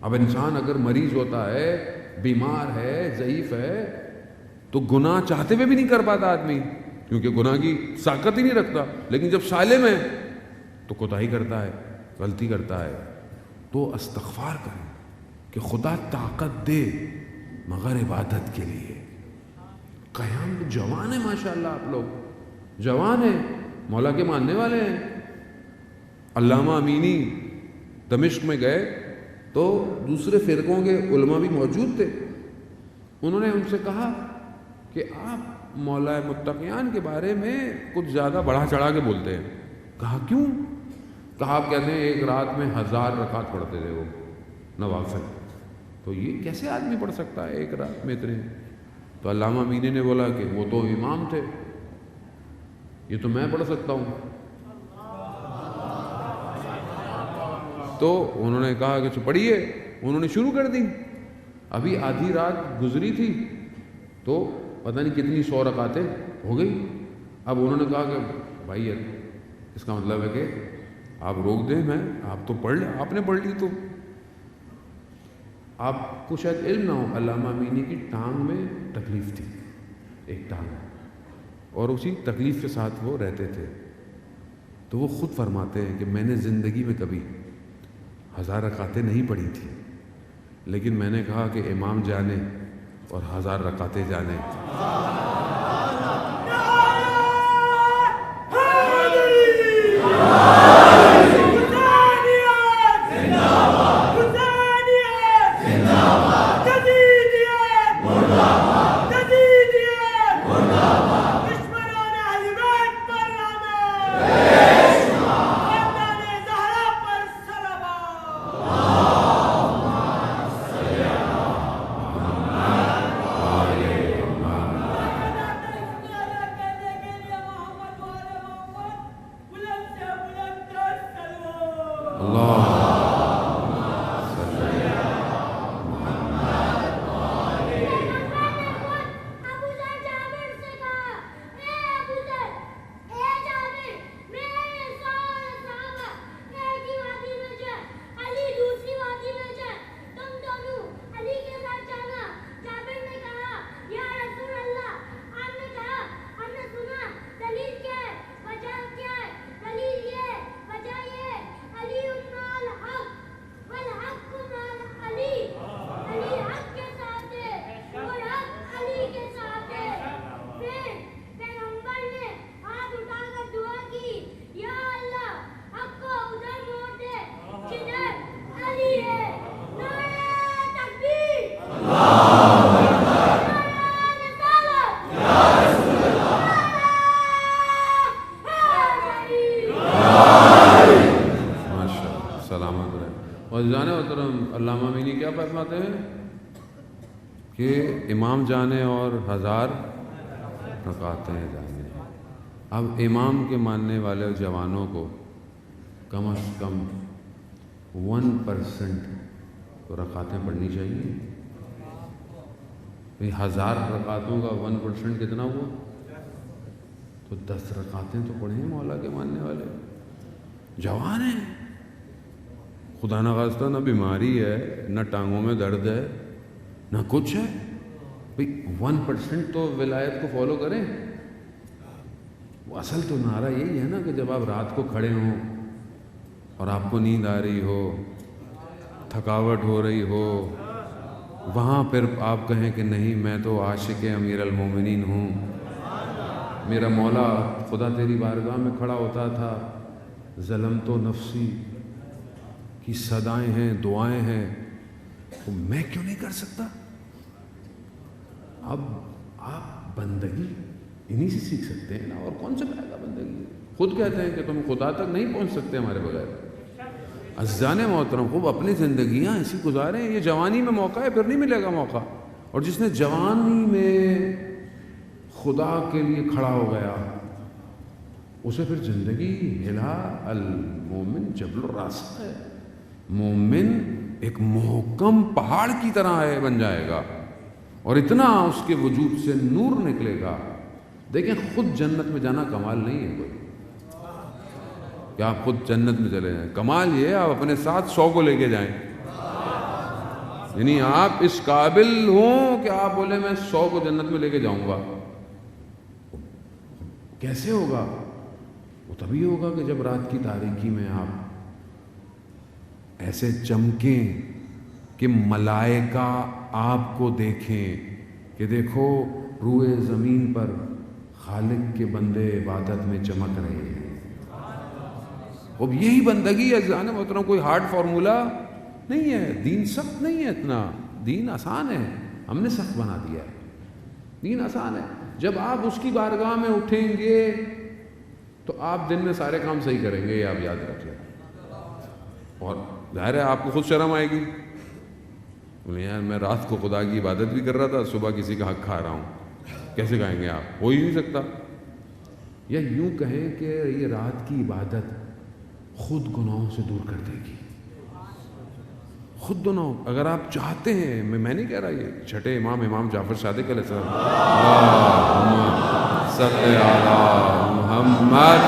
اب انسان اگر مریض ہوتا ہے، بیمار ہے، ضعیف ہے، تو گناہ چاہتے ہوئے بھی نہیں کر پاتا آدمی، کیونکہ گناہ کی طاقت ہی نہیں رکھتا۔ لیکن جب سالم ہے تو کوتاہی کرتا ہے، غلطی کرتا ہے، تو استغفار کریں کہ خدا طاقت دے مگر عبادت کے لیے قیام. جوان ہیں ماشاءاللہ، آپ لوگ جوان ہیں، مولا کے ماننے والے ہیں. علامہ امینی دمشق میں گئے تو دوسرے فرقوں کے علماء بھی موجود تھے. انہوں نے ان سے کہا کہ آپ مولا متقیان کے بارے میں کچھ زیادہ بڑھا چڑھا کے بولتے ہیں. کہا کیوں؟ کہا آپ کہتے ہیں ایک رات میں 1000 رکعت پڑھتے تھے وہ نوافل، تو یہ کیسے آدمی پڑھ سکتا ہے ایک رات میں اتنے؟ تو علامہ امینی نے بولا کہ وہ تو امام تھے، یہ تو میں پڑھ سکتا ہوں. تو انہوں نے کہا کہ پڑھیے. انہوں نے شروع کر دی. ابھی آدھی رات گزری تھی تو پتہ نہیں کتنی 100 رکعتیں ہو گئی. اب انہوں نے کہا کہ بھائی اس کا مطلب ہے کہ آپ روک دیں، میں آپ تو پڑھ لیں، آپ نے پڑھ لی تو آپ کو شاید علم نہ ہو. علامہ امینی کی ٹانگ میں تکلیف تھی، ایک ٹانگ، اور اسی تکلیف کے ساتھ وہ رہتے تھے. تو وہ خود فرماتے ہیں کہ میں نے زندگی میں کبھی 1000 رکعتیں نہیں پڑھی تھی، لیکن میں نے کہا کہ امام جانے اور 1000 رکعتیں جانے. علامہ امینی کیا فرماتے ہیں کہ امام جانے اور 1000 رکعتیں جانے. اب امام کے ماننے والے جوانوں کو کم از کم 1% تو رکعتیں پڑھنی چاہیے. 1000 رکعتوں کا 1% کتنا ہوا؟ تو 10 رکعتیں تو پڑھیں مولا کے ماننے والے. جوان ہیں، خدا نہ خواستہ نہ بیماری ہے، نہ ٹانگوں میں درد ہے، نہ کچھ ہے. بھئی 1% تو ولایت کو فالو کریں. وہ اصل تو نعرہ یہی ہے نا کہ جب آپ رات کو کھڑے ہوں اور آپ کو نیند آ رہی ہو، تھکاوٹ ہو رہی ہو، وہاں پھر آپ کہیں کہ نہیں میں تو عاشق امیر المومنین ہوں، میرا مولا خدا تیری بارگاہ میں کھڑا ہوتا تھا، ظلمت و نفسی کی صدائیں ہیں، دعائیں ہیں، تو میں کیوں نہیں کر سکتا؟ اب آپ بندگی انہی سے سیکھ سکتے ہیں نا، اور کون سے پائے گا بندگی؟ خود کہتے ہیں کہ تم خدا تک نہیں پہنچ سکتے ہمارے بغیر. عزیزان محترم، خوب اپنی زندگیاں ایسی گزاریں. یہ جوانی میں موقع ہے، پھر نہیں ملے گا موقع. اور جس نے جوانی میں خدا کے لیے کھڑا ہو گیا، اسے پھر زندگی ہلا. المومن جبل الراسخ ہے. مومن ایک محکم پہاڑ کی طرح ہے، بن جائے گا، اور اتنا اس کے وجود سے نور نکلے گا. دیکھیں، خود جنت میں جانا کمال نہیں ہے کوئی کہ آپ خود جنت میں چلے جائیں. کمال یہ ہے آپ اپنے ساتھ 100 کو لے کے جائیں. یعنی آپ اس قابل ہوں کہ آپ بولے میں 100 کو جنت میں لے کے جاؤں گا. کیسے ہوگا؟ وہ تبھی ہوگا کہ جب رات کی تاریکی میں آپ ایسے چمکیں کہ ملائکہ آپ کو دیکھیں کہ دیکھو روئے زمین پر خالق کے بندے عبادت میں چمک رہے ہیں. اب یہی بندگی ہے جانے محترم، کوئی ہارڈ فارمولا نہیں ہے. دین سخت نہیں ہے اتنا، دین آسان ہے، ہم نے سخت بنا دیا ہے. دین آسان ہے. جب آپ اس کی بارگاہ میں اٹھیں گے تو آپ دن میں سارے کام صحیح کریں گے، یہ آپ یاد رکھیں. اور ظاہر ہے آپ کو خود شرم آئے گی، بولے یار میں رات کو خدا کی عبادت بھی کر رہا تھا، صبح کسی کا حق کھا رہا ہوں. کیسے کہیں گے آپ؟ ہو ہی نہیں سکتا. یا یوں کہیں کہ یہ رات کی عبادت خود گناہوں سے دور کر دے گی. خود گناہوں، اگر آپ چاہتے ہیں، میں نہیں کہہ رہا، یہ چھٹے امام جعفر صادق علیہ السلام، اللہم صلی علی محمد،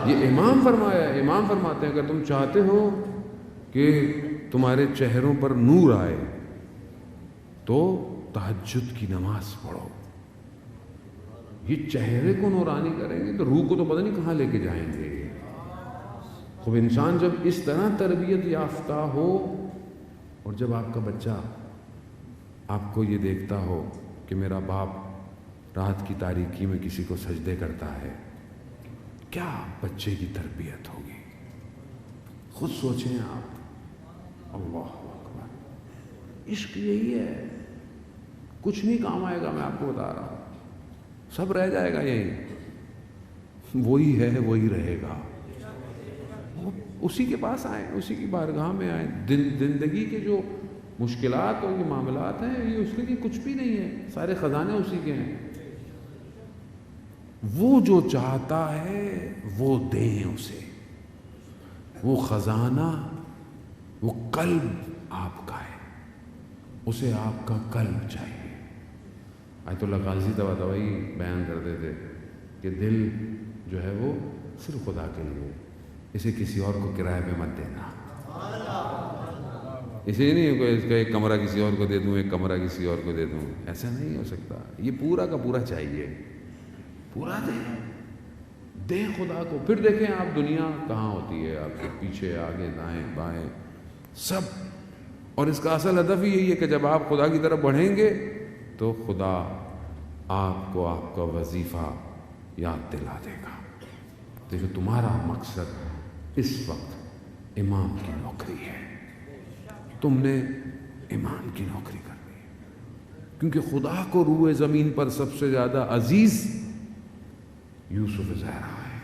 یہ امام فرمایا ہے. امام فرماتے ہیں اگر تم چاہتے ہو کہ تمہارے چہروں پر نور آئے تو تہجد کی نماز پڑھو. یہ چہرے کو نورانی کریں گے تو روح کو تو پتہ نہیں کہاں لے کے جائیں گے. خوب انسان جب اس طرح تربیت یافتہ ہو، اور جب آپ کا بچہ آپ کو یہ دیکھتا ہو کہ میرا باپ رات کی تاریکی میں کسی کو سجدے کرتا ہے، کیا بچے کی تربیت ہوگی؟ خود سوچیں آپ. اللہ اکبر. عشق یہی ہے، کچھ نہیں کام آئے گا، میں آپ کو بتا رہا ہوں، سب رہ جائے گا یہی. وہی ہے وہی رہے گا. اسی کے پاس آئیں، اسی کی بارگاہ میں آئیں. زندگی کے جو مشکلات اور یہ معاملات ہیں، یہ اس کے لیے کچھ بھی نہیں ہے، سارے خزانے اسی کے ہیں. وہ جو چاہتا ہے وہ دیں اسے. وہ خزانہ، وہ قلب آپ کا ہے، اسے آپ کا قلب چاہیے. آیت اللہ غازی طباطبائی بیان کرتے تھے کہ دل جو ہے وہ صرف خدا کے لیے، اسے کسی اور کو کرائے پہ مت دینا. اسے نہیں ہے کہ اس کا ایک کمرہ کسی اور کو دے دوں، ایک کمرہ کسی اور کو دے دوں، ایسا نہیں ہو سکتا. یہ پورا کا پورا چاہیے، پورا دیں خدا کو. پھر دیکھیں آپ دنیا کہاں ہوتی ہے آپ کے پیچھے، آگے، دائیں بائیں سب. اور اس کا اصل ہدف ہی یہی ہے کہ جب آپ خدا کی طرف بڑھیں گے تو خدا آپ کو آپ کا وظیفہ یاد دلا دے گا. دیکھو تمہارا مقصد اس وقت امام کی نوکری ہے، تم نے امام کی نوکری کرنی ہے. کیونکہ خدا کو روئے زمین پر سب سے زیادہ عزیز یوسف زہرا ہے.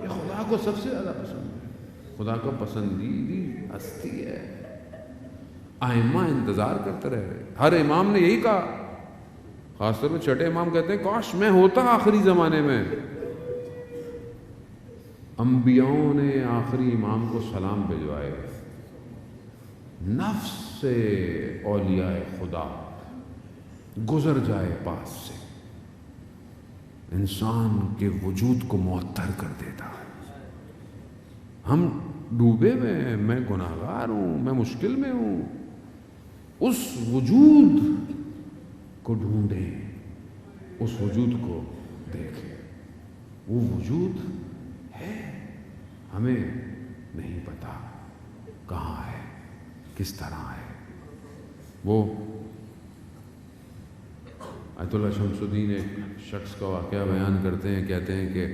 یہ خدا کو سب سے زیادہ پسند ہے، خدا کو پسندیدی ہستی ہے. ائمہ انتظار کرتے رہے. ہر امام نے یہی کہا، خاص طور پہ چھٹے امام کہتے ہیں کاش میں ہوتا آخری زمانے میں. انبیاؤں نے آخری امام کو سلام بھجوائے. نفس سے اولیاء خدا گزر جائے پاس سے، انسان کے وجود کو معطر کر دیتا ہے. ہم ڈوبے ہوئے ہیں، میں گناہگار ہوں، میں مشکل میں ہوں. اس وجود کو ڈھونڈیں، اس وجود کو دیکھیں. وہ وجود ہے، ہمیں نہیں پتا کہاں ہے، کس طرح ہے. وہ آیت اللہ شمس الدین ایک شخص کا واقعہ بیان کرتے ہیں، کہتے ہیں کہ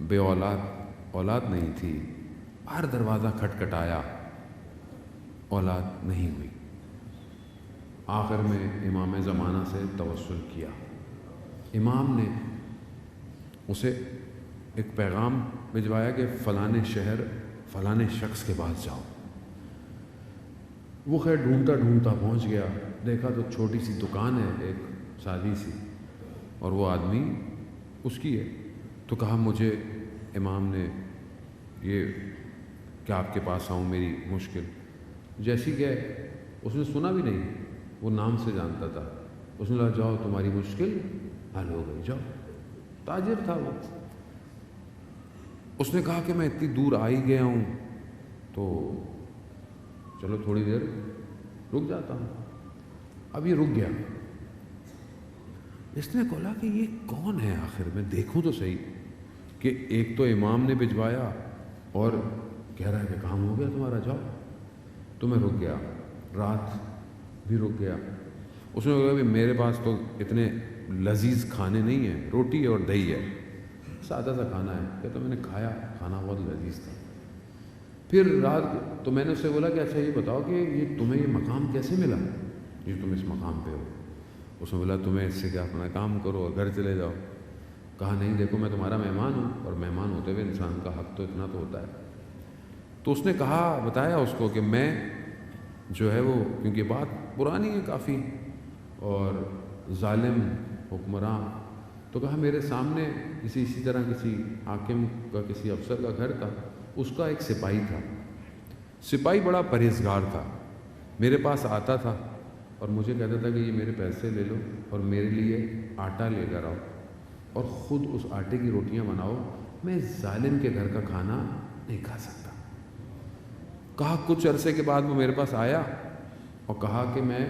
بے اولاد نہیں تھی، ہر دروازہ کھٹکھٹایا، اولاد نہیں ہوئی. آخر میں امام زمانہ سے توسل کیا. امام نے اسے ایک پیغام بھجوایا کہ فلانے شہر فلانے شخص کے پاس جاؤ. وہ خیر ڈھونڈتا ڈھونڈتا پہنچ گیا. دیکھا تو چھوٹی سی دکان ہے ایک سادی سی، اور وہ آدمی اس کی ہے. تو کہا مجھے امام نے یہ کہ آپ کے پاس آؤں، میری مشکل. جیسی کہ اس نے سنا بھی نہیں، وہ نام سے جانتا تھا. اس نے کہا جاؤ تمہاری مشکل حل ہو گئی، جاؤ. تاجر تھا وہ. اس نے کہا کہ میں اتنی دور آ ہی گیا ہوں تو چلو تھوڑی دیر رک جاتا ہوں. اب یہ رک گیا. اس نے کہا کہ یہ کون ہے آخر میں، دیکھوں تو صحیح. کہ ایک تو امام نے بھجوایا اور کہہ رہا ہے کہ کام ہو گیا تمہارا، جاؤ. تو میں رک گیا، رات بھی رک گیا. اس نے کہا کہ میرے پاس تو اتنے لذیذ کھانے نہیں ہیں، روٹی اور دہی ہے، سادہ سا کھانا ہے. کہتا میں نے کھایا، کھانا بہت لذیذ تھا. پھر رات تو میں نے اس سے بولا کہ اچھا یہ بتاؤ کہ یہ تمہیں یہ مقام کیسے ملا، یہ تم اس مقام پہ ہو؟ اس نے بولا تمہیں اس سے کیا، اپنا کام کرو اور گھر چلے جاؤ. کہا نہیں دیکھو میں تمہارا مہمان ہوں، اور مہمان ہوتے ہوئے انسان کا حق تو اتنا تو ہوتا ہے. تو اس نے کہا، بتایا اس کو کہ میں جو ہے وہ، کیونکہ بات پرانی ہے کافی اور ظالم حکمراں، تو کہا میرے سامنے اسی طرح کسی حاکم کا، کسی افسر کا گھر تھا، اس کا ایک سپاہی تھا. سپاہی بڑا پرہیزگار تھا، میرے پاس آتا تھا اور مجھے کہتا تھا کہ یہ میرے پیسے لے لو اور میرے لیے آٹا لے کر آؤ اور خود اس آٹے کی روٹیاں بناؤ، میں ظالم کے گھر کا کھانا نہیں کھا سکتا. کہا کچھ عرصے کے بعد وہ میرے پاس آیا اور کہا کہ میں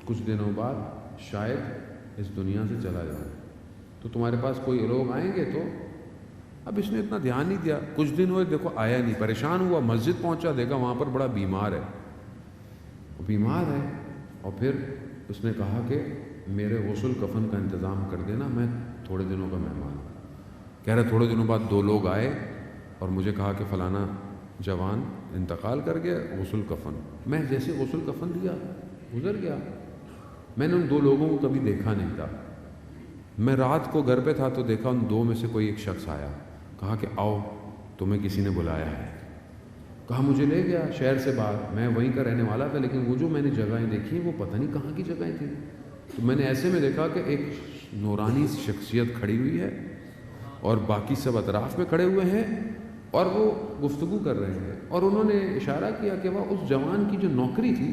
کچھ دنوں بعد شاید اس دنیا سے چلا جاؤں، تو تمہارے پاس کوئی لوگ آئیں گے تو. اب اس نے اتنا دھیان نہیں دیا، کچھ دن ہوئے دیکھو آیا نہیں، پریشان ہوا، مسجد پہنچا، دیکھا وہاں پر بڑا بیمار ہے. اور پھر اس نے کہا کہ میرے غسل کفن کا انتظام کر دینا، میں تھوڑے دنوں کا مہمان ہوں. کہہ رہے تھوڑے دنوں بعد 2 لوگ آئے اور مجھے کہا کہ فلانا جوان انتقال کر گیا، غسل کفن. میں جیسے غسل کفن دیا گزر گیا. میں نے ان 2 لوگوں کو کبھی دیکھا نہیں تھا. میں رات کو گھر پہ تھا تو دیکھا ان 2 میں سے کوئی ایک شخص آیا، کہا کہ آؤ تمہیں کسی نے بلایا ہے. کہا مجھے لے گیا شہر سے باہر، میں وہیں کا رہنے والا تھا، لیکن وہ جو میں نے جگہیں دیکھی وہ پتہ نہیں کہاں کی جگہیں تھیں. تو میں نے ایسے میں دیکھا کہ ایک نورانی شخصیت کھڑی ہوئی ہے اور باقی سب اطراف میں کھڑے ہوئے ہیں اور وہ گفتگو کر رہے ہیں، اور انہوں نے اشارہ کیا کہ وہ اس جوان کی جو نوکری تھی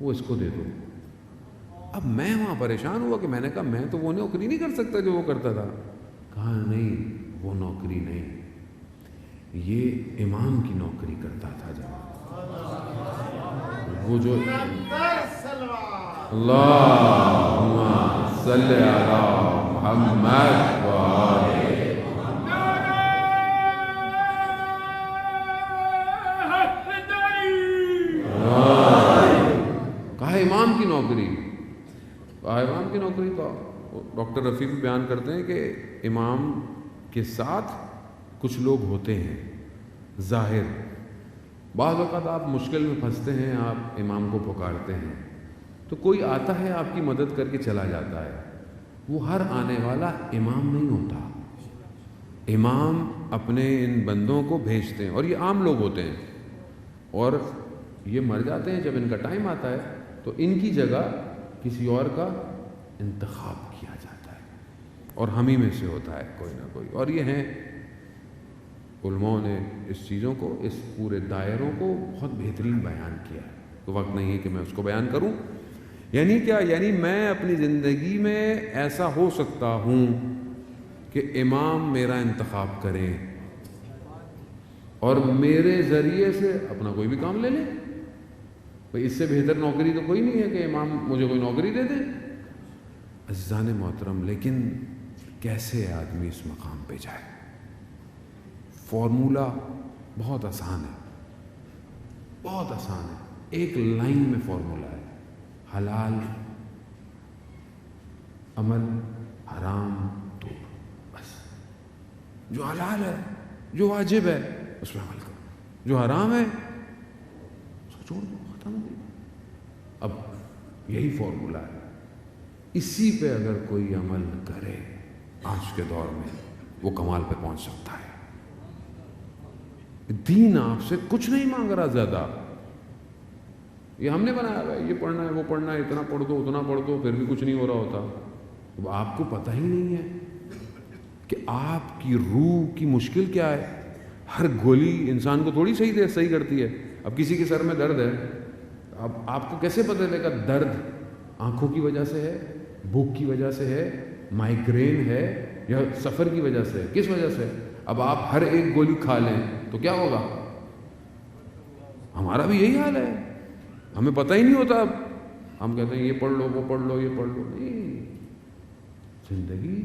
وہ اس کو دے دو. اب میں وہاں پریشان ہوا کہ میں نے کہا میں تو وہ نوکری نہیں کر سکتا جو وہ کرتا تھا. کہا نہیں وہ نوکری نہیں، یہ امام کی نوکری کرتا تھا جوان. وہ جو اللہم صلی علی محمد وآلہ، کہا امام کی نوکری، کہا امام کی نوکری. تو ڈاکٹر رفیع بھی بیان کرتے ہیں کہ امام کے ساتھ کچھ لوگ ہوتے ہیں ظاہر. بعض اوقات آپ مشکل میں پھنستے ہیں، آپ امام کو پکارتے ہیں تو کوئی آتا ہے آپ کی مدد کر کے چلا جاتا ہے. وہ ہر آنے والا امام نہیں ہوتا. امام اپنے ان بندوں کو بھیجتے ہیں اور یہ عام لوگ ہوتے ہیں اور یہ مر جاتے ہیں. جب ان کا ٹائم آتا ہے تو ان کی جگہ کسی اور کا انتخاب کیا جاتا ہے اور ہم ہی میں سے ہوتا ہے کوئی نہ کوئی. اور یہ ہیں علماء نے اس چیزوں کو، اس پورے دائروں کو بہت بہترین بیان کیا ہے. تو وقت نہیں ہے کہ میں اس کو بیان کروں. یعنی کیا؟ یعنی میں اپنی زندگی میں ایسا ہو سکتا ہوں کہ امام میرا انتخاب کریں اور میرے ذریعے سے اپنا کوئی بھی کام لے لیں. بھئی اس سے بہتر نوکری تو کوئی نہیں ہے کہ امام مجھے کوئی نوکری دے دے. عزیزان محترم، لیکن کیسے آدمی اس مقام پہ جائے؟ فارمولہ بہت آسان ہے، بہت آسان ہے. ایک لائن میں فارمولہ ہے، حلال عمل، حرام دور. بس جو حلال ہے، جو واجب ہے اس پر عمل کرو، جو حرام ہے اس کو چھوڑ دو، ختم ہو گئی. اب یہی فارمولہ ہے. اسی پہ اگر کوئی عمل کرے آج کے دور میں وہ کمال پہ پہنچ سکتا ہے. دین آپ سے کچھ نہیں مانگ رہا زیادہ. یہ ہم نے بنایا ہے، یہ پڑھنا ہے وہ پڑھنا ہے، اتنا پڑھ دو اتنا پڑھ دو، پھر بھی کچھ نہیں ہو رہا ہوتا. اب آپ کو پتہ ہی نہیں ہے کہ آپ کی روح کی مشکل کیا ہے. ہر گولی انسان کو تھوڑی صحیح کرتی ہے. اب کسی کے سر میں درد ہے، اب آپ کو کیسے پتہ چلے گا درد آنکھوں کی وجہ سے ہے، بھوک کی وجہ سے ہے، مائیگرین ہے یا سفر کی وجہ سے ہے؟ کس وجہ سے؟ اب آپ ہر ایک گولی کھا لیں تو کیا ہوگا؟ ہمارا بھی یہی حال ہے، ہمیں پتہ ہی نہیں ہوتا. اب ہم کہتے ہیں یہ پڑھ لو وہ پڑھ لو یہ پڑھ لو. نہیں، زندگی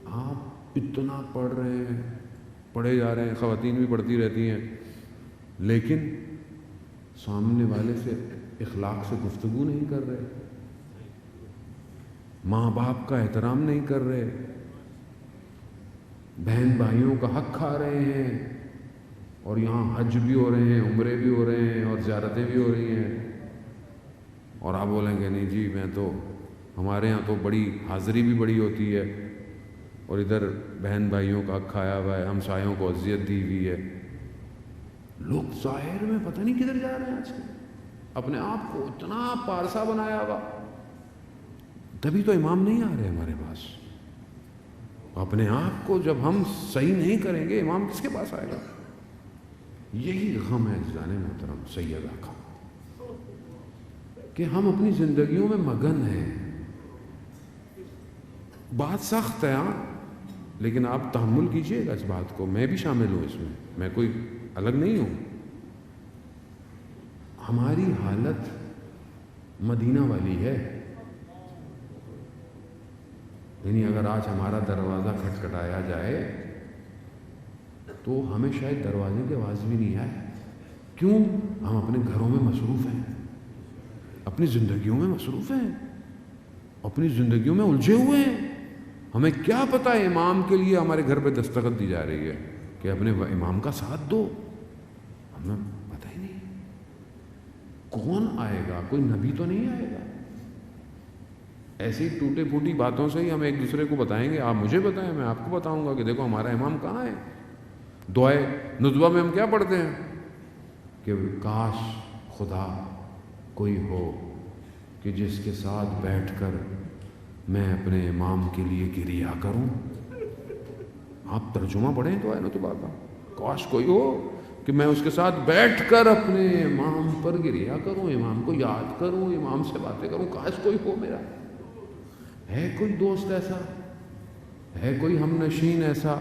آپ اتنا پڑھ رہے ہیں پڑھے جا رہے ہیں، خواتین بھی پڑھتی رہتی ہیں، لیکن سامنے والے سے اخلاق سے گفتگو نہیں کر رہے، ماں باپ کا احترام نہیں کر رہے، بہن بھائیوں کا حق کھا رہے ہیں، اور یہاں حج بھی ہو رہے ہیں، عمرے بھی ہو رہے ہیں، اور زیارتیں بھی ہو رہی ہیں، اور آپ بولیں گے نہیں جی میں تو، ہمارے ہاں تو بڑی حاضری بھی بڑی ہوتی ہے، اور ادھر بہن بھائیوں کا حق کھایا ہوا ہے، ہمسایوں کو اذیت دی ہوئی ہے۔ لوگ ظاہر میں پتہ نہیں کدھر جا رہے ہیں آج کل، اپنے آپ کو اتنا پارسا بنایا ہوا، تبھی تو امام نہیں آ رہے ہمارے پاس۔ اپنے آپ کو جب ہم صحیح نہیں کریں گے، امام کس کے پاس آئے گا؟ یہی غم ہے جان محترم سیدہ کا، کہ ہم اپنی زندگیوں میں مگن ہیں۔ بات سخت ہے ہاں، لیکن آپ تحمل کیجئے گا اس بات کو، میں بھی شامل ہوں اس میں کوئی الگ نہیں ہوں۔ ہماری حالت مدینہ والی ہے، یعنی اگر آج ہمارا دروازہ کھٹکھٹایا جائے تو ہمیں شاید دروازے کی آواز بھی نہیں آئے۔ کیوں؟ ہم اپنے گھروں میں مصروف ہیں، اپنی زندگیوں میں مصروف ہیں، اپنی زندگیوں میں الجھے ہوئے ہیں۔ ہمیں کیا پتہ ہے امام کے لیے ہمارے گھر پہ دستخط دی جا رہی ہے کہ اپنے امام کا ساتھ دو، ہمیں پتہ ہی نہیں کون آئے گا، کوئی نبی تو نہیں آئے گا۔ ایسی ٹوٹے پھوٹی باتوں سے ہی ہم ایک دوسرے کو بتائیں گے، آپ مجھے بتائیں میں آپ کو بتاؤں گا کہ دیکھو ہمارا امام کہاں ہے۔ دعائے ندوہ میں ہم کیا پڑھتے ہیں کہ کاش خدا کوئی ہو کہ جس کے ساتھ بیٹھ کر میں اپنے امام کے لیے گریہ کروں۔ آپ ترجمہ پڑھیں دعائے ندوہ کا، کاش کوئی ہو کہ میں اس کے ساتھ بیٹھ کر اپنے امام پر گریہ کروں، امام کو یاد کروں، امام سے باتیں کروں، کاش کوئی ہو میرا۔ ہے کوئی دوست ایسا، ہے کوئی ہم نشین ایسا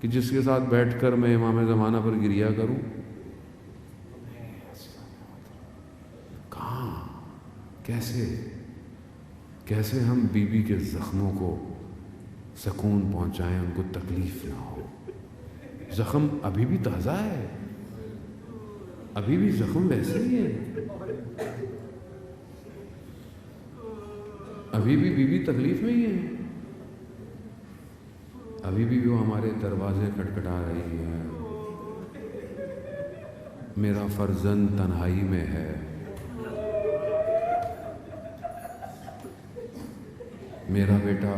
کہ جس کے ساتھ بیٹھ کر میں امام زمانہ پر گریہ کروں؟ کہاں؟ کیسے ہم بیوی کے زخموں کو سکون پہنچائیں، ان کو تکلیف نہ ہو۔ زخم ابھی بھی تازہ ہے، ابھی بھی زخم ویسے ہی ہے، ابھی بھی بیوی تکلیف میں ہی ہے، ابھی بھی وہ ہمارے دروازے کھٹکھٹا رہی ہے، میرا فرزند تنہائی میں ہے، میرا بیٹا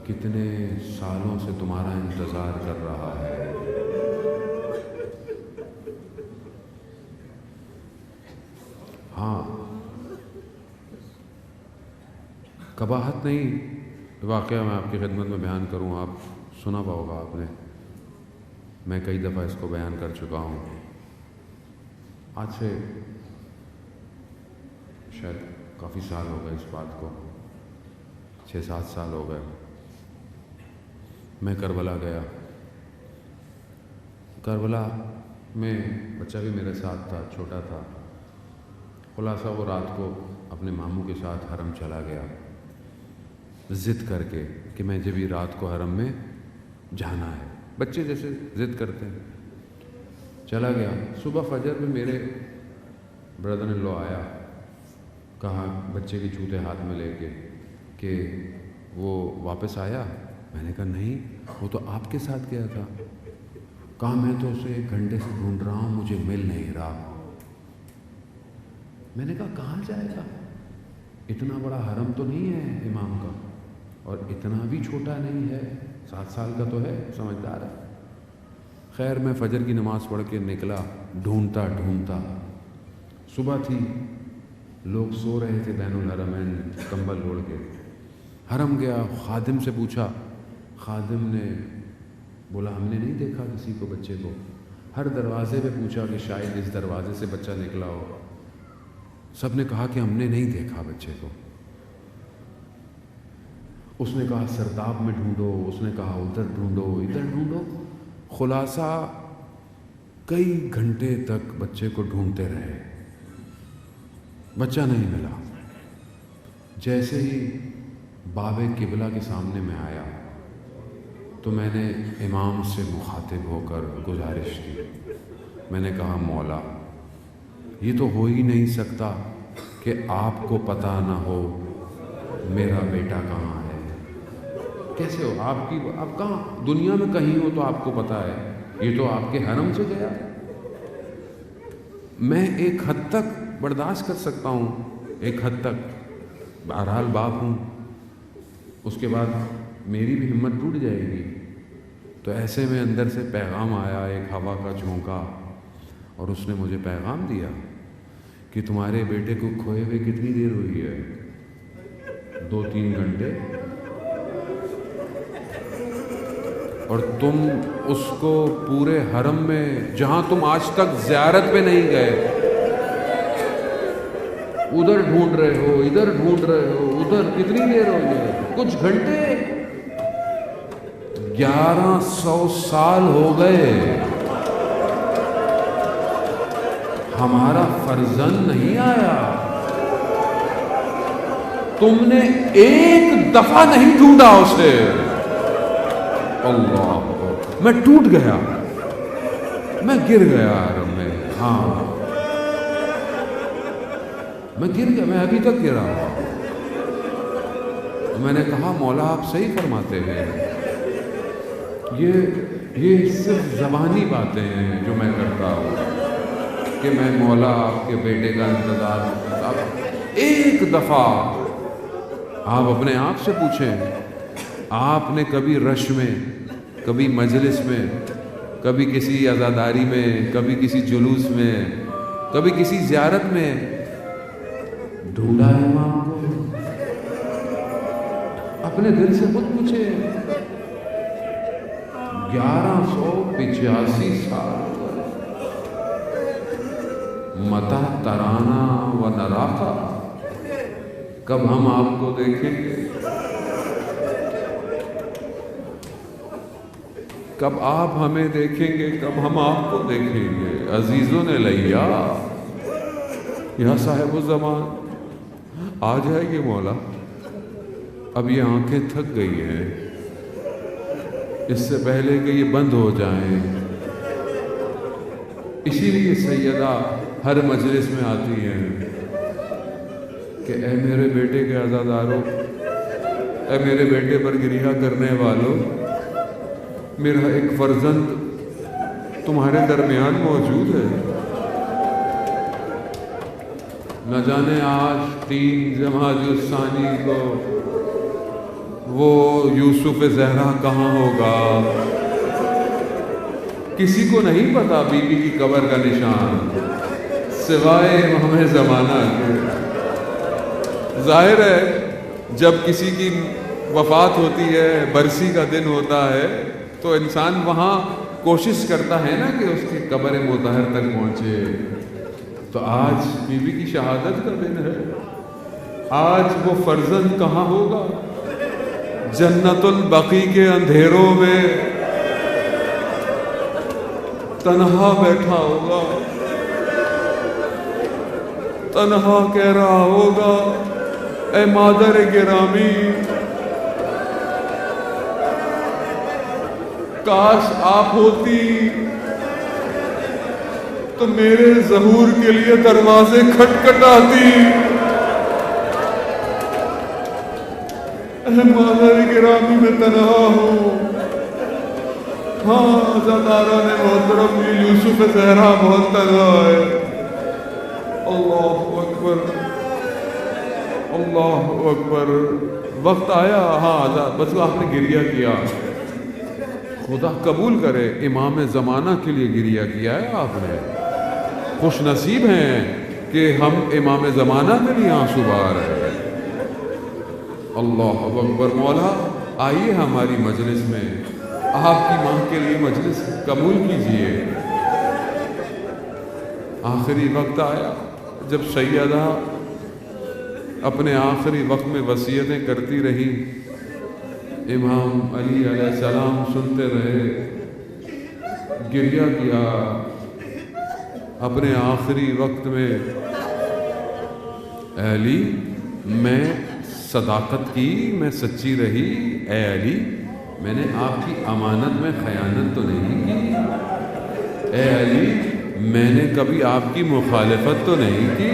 کتنے سالوں سے تمہارا انتظار کر رہا ہے۔ ہاں، قباحت نہیں، واقعہ میں آپ کی خدمت میں بیان کروں، آپ سنا پاؤ گا آپ نے، میں کئی دفعہ اس کو بیان کر چکا ہوں۔ آج سے شاید کافی سال ہو گئے اس بات کو، 6-7 سال ہو گئے۔ میں کربلا گیا، کربلا میں بچہ بھی میرے ساتھ تھا، چھوٹا تھا۔ خلاصہ وہ رات کو اپنے ماموں کے ساتھ حرم چلا گیا، ضد کر کے کہ میں جب ہی رات کو حرم میں جانا ہے، بچے جیسے ضد کرتے ہیں۔ چلا گیا، صبح فجر میں میرے بردر ان لو آیا، کہا بچے کے جوتے ہاتھ میں لے کے کہ وہ واپس آیا؟ میں نے کہا نہیں، وہ تو آپ کے ساتھ گیا تھا۔ کہا میں تو اسے 1 گھنٹے سے ڈھونڈ رہا ہوں، مجھے مل نہیں رہا۔ میں نے کہا کہاں جائے گا، اتنا بڑا حرم تو نہیں ہے امام کا، اور اتنا بھی چھوٹا نہیں ہے، 7 سال کا تو ہے، سمجھدار ہے۔ خیر میں فجر کی نماز پڑھ کے نکلا، ڈھونڈتا ڈھونڈتا، صبح تھی، لوگ سو رہے تھے بین الحرمین کمبل اوڑھ کے۔ حرم گیا، خادم سے پوچھا، خادم نے بولا ہم نے نہیں دیکھا کسی کو بچے کو۔ ہر دروازے پہ پوچھا کہ شاید اس دروازے سے بچہ نکلا ہو، سب نے کہا کہ ہم نے نہیں دیکھا بچے کو۔ اس نے کہا سرداب میں ڈھونڈو، اس نے کہا ادھر ڈھونڈو، ادھر ڈھونڈو۔ خلاصہ کئی گھنٹے تک بچے کو ڈھونڈتے رہے، بچہ نہیں ملا۔ جیسے ہی باب قبلہ کے سامنے میں آیا، تو میں نے امام سے مخاطب ہو کر گزارش کی، میں نے کہا مولا یہ تو ہو ہی نہیں سکتا کہ آپ کو پتہ نہ ہو میرا بیٹا کہاں ہے، کیسے ہو؟ آپ کہاں دنیا میں کہیں ہو تو آپ کو پتہ ہے، یہ تو آپ کے حرم سے گیا۔ میں ایک حد تک برداشت کر سکتا ہوں، ایک حد تک، بہرحال باپ ہوں، اس کے بعد میری بھی ہمت ٹوٹ جائے گی۔ تو ایسے میں اندر سے پیغام آیا، ایک ہوا کا جھونکا، اور اس نے مجھے پیغام دیا کہ تمہارے بیٹے کو کھوئے ہوئے کتنی دیر ہوئی ہے؟ 2-3 گھنٹے، اور تم اس کو پورے حرم میں جہاں تم آج تک زیارت پہ نہیں گئے، ادھر ڈھونڈ رہے ہو، ادھر ڈھونڈ رہے ہو، ادھر کتنی دیر ہو گئی؟ کچھ گھنٹے، 1100 سال ہو گئے، ہمارا فرزند نہیں آیا، تم نے ایک دفعہ نہیں ڈھونڈا اسے۔ اللہ، میں ٹوٹ گیا، میں گر گیا حرم میں، ہاں میں گر گیا، میں ابھی تک گرا ہوا۔ میں نے کہا مولا آپ صحیح فرماتے ہیں، یہ صرف زبانی باتیں ہیں جو میں کرتا ہوں کہ میں مولا آپ کے بیٹے کا انتظار کرتا ہوں۔ ایک دفعہ آپ اپنے آپ سے پوچھیں، آپ نے کبھی رش میں، کبھی مجلس میں، کبھی کسی عزاداری میں، کبھی کسی جلوس میں، کبھی کسی زیارت میں ڈھونڈا ہے امام کو؟ اپنے دل سے خود پوچھے۔ 1185 سال، متا ترانہ و نراقہ، کب ہم آپ کو دیکھیں گے؟ کب آپ ہمیں دیکھیں گے؟ کب ہم آپ کو دیکھیں گے؟ عزیزوں نے لیا یا صاحب الزمان، آ جائیے مولا، اب یہ آنکھیں تھک گئی ہیں، اس سے پہلے کہ یہ بند ہو جائیں۔ اسی لیے سیدہ ہر مجلس میں آتی ہیں کہ اے میرے بیٹے کے عزاداروں، اے میرے بیٹے پر گریہ کرنے والوں، میرا ایک فرزند تمہارے درمیان موجود ہے، نہ جانے آج 3 جمادی الثانی کو وہ یوسف زہرا کہاں ہوگا، کسی کو نہیں پتا بی بی کی قبر کا نشان سوائے امام زمانہ کے۔ ظاہر ہے جب کسی کی وفات ہوتی ہے، برسی کا دن ہوتا ہے، تو انسان وہاں کوشش کرتا ہے نا کہ اس کی قبر مطہر تک پہنچے۔ تو آج بی بی کی شہادت کا دن ہے، آج وہ فرزند کہاں ہوگا؟ جنت البقیع کے اندھیروں میں تنہا بیٹھا ہوگا، تنہا کہہ رہا ہوگا اے مادر گرامی، کاش آپ ہوتی تو میرے ظہور کے لیے دروازے کھٹکھٹاتی۔ اے مادر گرامی میں تنہا ہوں، ہاں زادارہ نے محترم یوسف زہرا بہت تنہا ہے۔ اللہ اکبر، اللہ اکبر، وقت آیا، ہاں بس آپ نے گریہ کیا، خدا قبول کرے امام زمانہ کے لیے گریہ کیا ہے آپ نے، خوش نصیب ہیں کہ ہم امام زمانہ کے لیے آنسو بہا رہے ہیں۔ اللہ اکبر، مولا آئیے ہماری مجلس میں، آپ کی ماں کے لیے مجلس قبول کیجئے۔ آخری وقت آیا جب سیدہ اپنے آخری وقت میں وصیتیں کرتی رہی، امام علی علیہ السلام سنتے رہے، گریہ کیا اپنے آخری وقت میں، اے علی میں صداقت کی، میں سچی رہی، اے علی میں نے آپ کی امانت میں خیانت تو نہیں کی؟ اے علی میں نے کبھی آپ کی مخالفت تو نہیں کی؟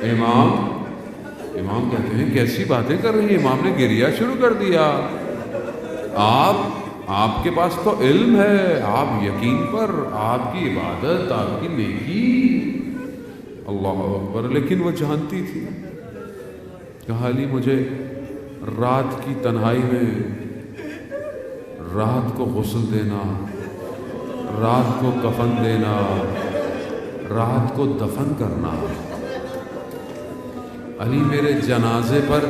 امام کہتے ہیں کیسی باتیں کر رہی ہیں؟ امام نے گریہ شروع کر دیا. آپ کے پاس تو علم ہے، آپ یقین پر، آپ کی عبادت، آپ کی نیکی، اللہ اکبر. لیکن وہ جانتی تھی. کہا علی مجھے رات کی تنہائی میں رات کو غسل دینا، رات کو کفن دینا، رات کو دفن کرنا. علی میرے جنازے پر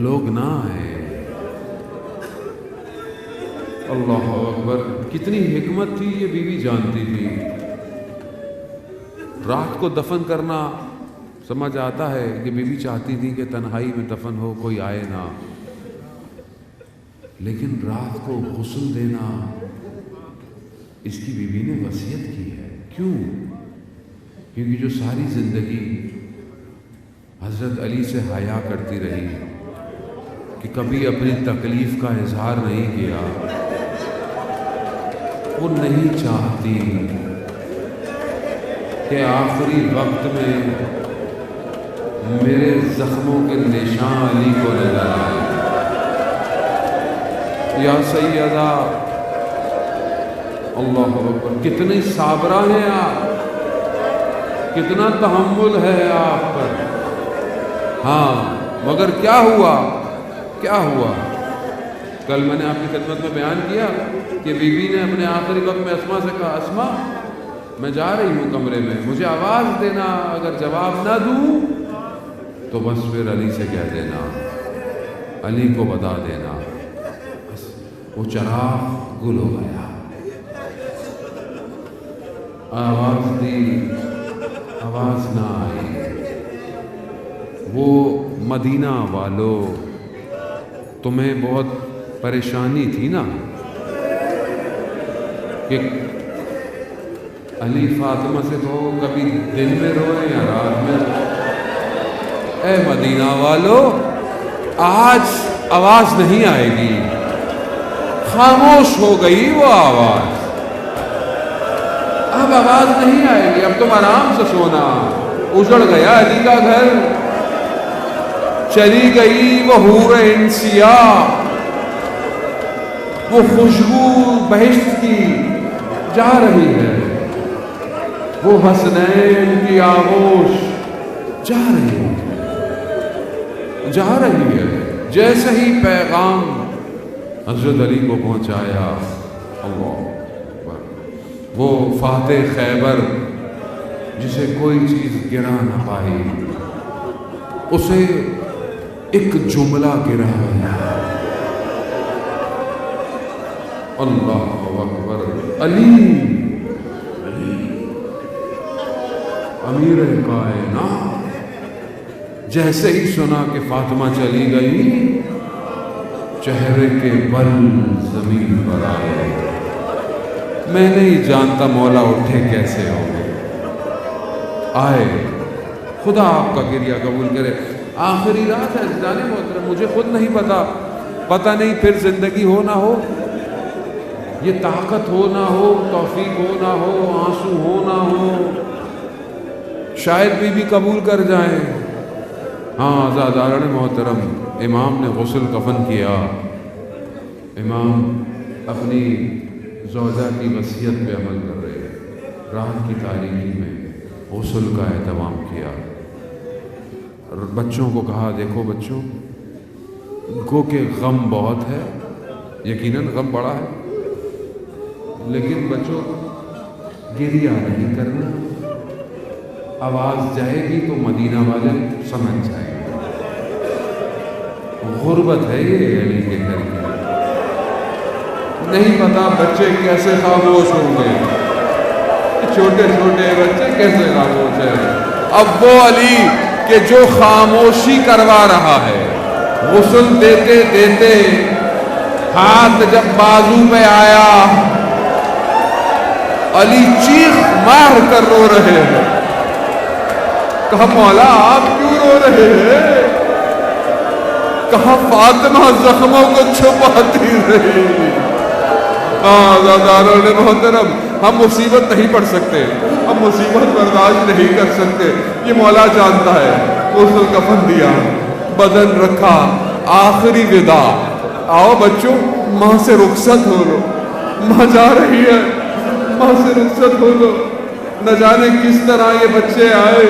لوگ نہ آئے. اللہ اکبر. کتنی حکمت تھی یہ بیوی جانتی تھی. رات کو دفن کرنا سمجھ آتا ہے کہ بیوی چاہتی تھی کہ تنہائی میں دفن ہو، کوئی آئے نہ. لیکن رات کو غسل دینا اس کی بیوی نے وصیت کی ہے. کیوں؟ کیونکہ جو ساری زندگی حضرت علی سے حیا کرتی رہی کہ کبھی اپنی تکلیف کا اظہار نہیں کیا، وہ نہیں چاہتی کہ آخری وقت میں میرے زخموں کے نشان علی کو نظر آئے. یا سیدہ، اللہ اکبر. کتنی صابرہ ہیں آپ، کتنا تحمل ہے آپ پر. ہاں مگر کیا ہوا؟ کل میں نے آپ کی خدمت میں بیان کیا کہ بیوی نے اپنے آخری وقت میں اسما سے کہا اسما میں جا رہی ہوں کمرے میں، مجھے آواز دینا، اگر جواب نہ دوں تو بس پھر علی سے کہہ دینا، علی کو بتا دینا. بس وہ چراغ گل ہو گیا. آواز دی، آواز نہ آئی. وہ مدینہ والو تمہیں بہت پریشانی تھی نا کہ علی فاطمہ سے تو کبھی دن میں روئے یا رات میں. اے مدینہ والو آج آواز نہیں آئے گی. خاموش ہو گئی وہ آواز. اب آواز نہیں آئے گی، اب تم آرام سے سونا. اجڑ گیا علی کا گھر، چلی گئی وہ حور عین سیاہ، وہ خوشبو بہشت کی جا رہی ہے، وہ حسنین کی آغوش جا رہی ہے. جیسے ہی پیغام حضرت علی کو پہنچایا، اللہ اکبر، وہ فاتح خیبر جسے کوئی چیز گرا نہ پائی، اسے ایک جملہ گرا ہے. اللہ اکبر. علی امیر کائنات. جیسے ہی سنا کہ فاطمہ چلی گئی، چہرے کے بل زمین پر آئے. میں نہیں جانتا مولا اٹھے کیسے ہوں گے. آئے. خدا آپ کا گریہ قبول کرے. آخری رات ہے عزیزان محترم، مجھے خود نہیں پتہ نہیں پھر زندگی ہو نہ ہو، یہ طاقت ہو نہ ہو، توفیق ہو نہ ہو، آنسو ہو نہ ہو، شاید بھی قبول کر جائیں. ہاں عزیزان محترم، امام نے غسل کفن کیا. امام اپنی زوجہ کی وصیت پہ عمل کر رہے. رات کی تاریکی میں غسل کا اہتمام کیا. بچوں کو کہا دیکھو بچوں، گو کہ غم بہت ہے، یقیناً غم بڑا ہے، لیکن بچوں گریہ نہیں کرنا. آواز جائے گی تو مدینہ والے سمجھ جائیں گے. غربت ہے یہ علی کے گھر کی. نہیں پتا بچے کیسے خاموش ہوں گے، چھوٹے چھوٹے بچے کیسے خاموش ہیں. اب وہ علی کہ جو خاموشی کروا رہا ہے، غسل دیتے دیتے ہاتھ جب بازو پہ آیا، علی چیخ مار کر رو رہے ہیں. کہا مولا آپ کیوں رو رہے ہیں؟ کہاں فاطمہ زخموں کو چھپاتی رہی. عزیزان محترم، ہم مصیبت نہیں پڑھ سکتے، ہم مصیبت برداشت نہیں کر سکتے، یہ مولا جانتا ہے. غسل کفن دیا، بدن رکھا، آخری ودا. آؤ بچوں، ماں سے رخصت ہو لو، ماں جا رہی ہے، ماں سے رخصت ہو لو. نہ جانے کس طرح یہ بچے آئے،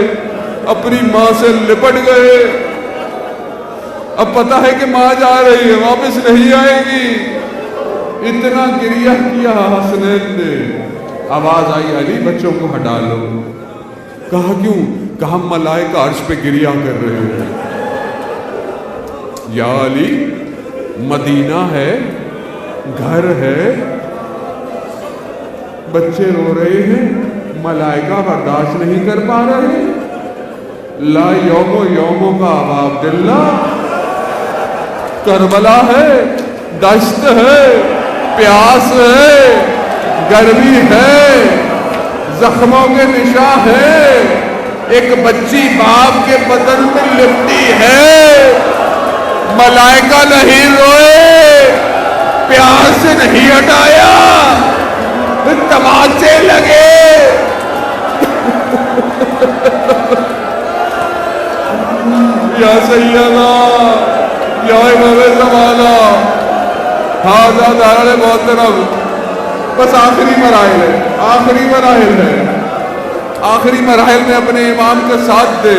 اپنی ماں سے لپٹ گئے. اب پتہ ہے کہ ماں جا رہی ہے، واپس نہیں آئے گی. اتنا گریہ کیا حسنین نے. آواز آئی علی بچوں کو ہٹا لو. کہا کیوں؟ کہا ملائکہ عرش پہ گریہ کر رہے ہیں. یا علی مدینہ ہے، گھر ہے، بچے رو رہے ہیں، ملائکہ برداشت نہیں کر پا رہے. لا یوموں کا ابا عبداللہ، کربلا ہے، دشت ہے، پیاس ہے، گرمی ہے، زخموں کے نشان ہے. ایک بچی باپ کے بدن میں لپٹی ہے. ملائکہ نہیں روئے، پیاس سے نہیں ہٹایا، تماشے لگے. یا سیدنا، یا امام زمانہ. ہاں دارال محترم، بس آخری مراحل ہے، آخری مراحل ہے. آخری مراحل میں اپنے امام کا ساتھ دے.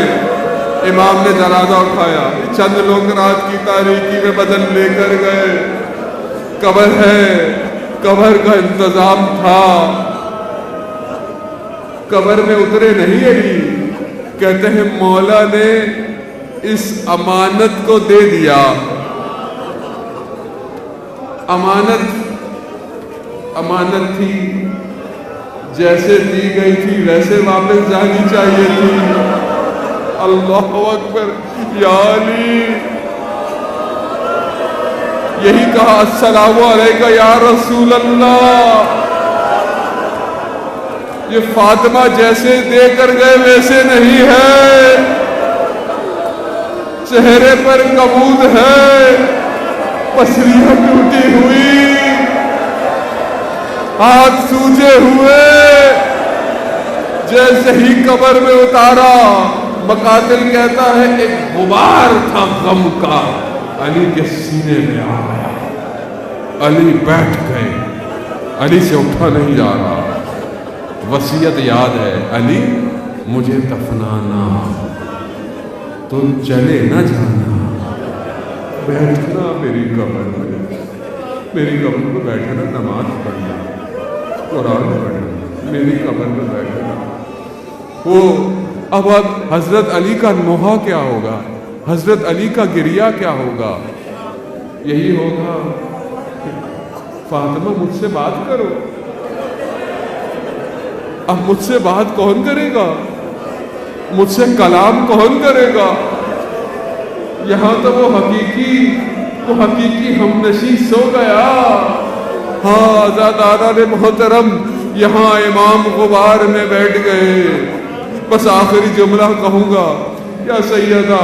امام نے جنازہ اٹھایا، چند لوگ رات کی تاریکی میں بدن لے کر گئے. قبر ہے، قبر کا انتظام تھا. قبر میں اترے نہیں علی. کہتے ہیں مولا نے اس امانت کو دے دیا. امانت تھی، جیسے دی گئی تھی ویسے واپس جانی چاہیے تھی. اللہ اکبر. یا علی، یہی کہا السلام علیکہ یا رسول اللہ. یہ فاطمہ جیسے دے کر گئے ویسے نہیں ہے. چہرے پر کمود ہے، پسلیاں ٹوٹی ہوئی، ہاتھ سوجے ہوئے. جیسے ہی قبر میں اتارا، مقاتل کہتا ہے ایک غبار تھا غم کا علی کے سینے میں آ گیا. علی بیٹھ گئے. علی سے اٹھا نہیں جا رہا. وصیت یاد ہے، علی مجھے دفنانا تو چلے نہ جانا، بیٹھنا میری قبر میں، میری قبر میں بیٹھنا، نماز پڑھنا، قرآن پڑھنا، میری قبر میں بیٹھنا. وہ اب حضرت علی کا نوحہ کیا ہوگا، حضرت علی کا گریہ کیا ہوگا؟ یہی ہوگا فاطمہ مجھ سے بات کرو. اب مجھ سے بات کون کرے گا؟ مجھ سے کلام کون کرے گا؟ یہاں تو وہ حقیقی ہمنشی سو گیا. ہاں آزادارہ محترم، یہاں امام غبار میں بیٹھ گئے. بس آخری جملہ کہوں گا، یا سیدہ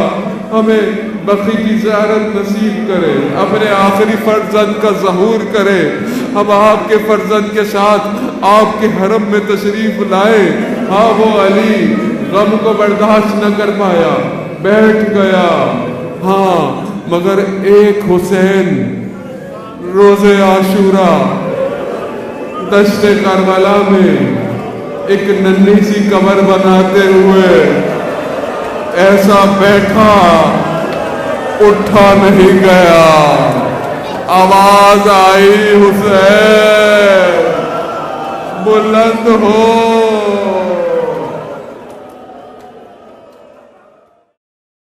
ہمیں بقی کی زیارت نصیب کرے، اپنے آخری فرزند کا ظہور کرے. ہم آپ کے فرزند کے ساتھ آپ کے حرم میں تشریف لائے. ہاں وہ علی غم کو برداشت نہ کر پایا، بیٹھ گیا. ہاں مگر ایک حسین روز عاشوراء دشت کربلا میں ایک ننھی سی قبر بناتے ہوئے ایسا بیٹھا، اٹھا نہیں گیا. آواز آئی حسین بلند ہو.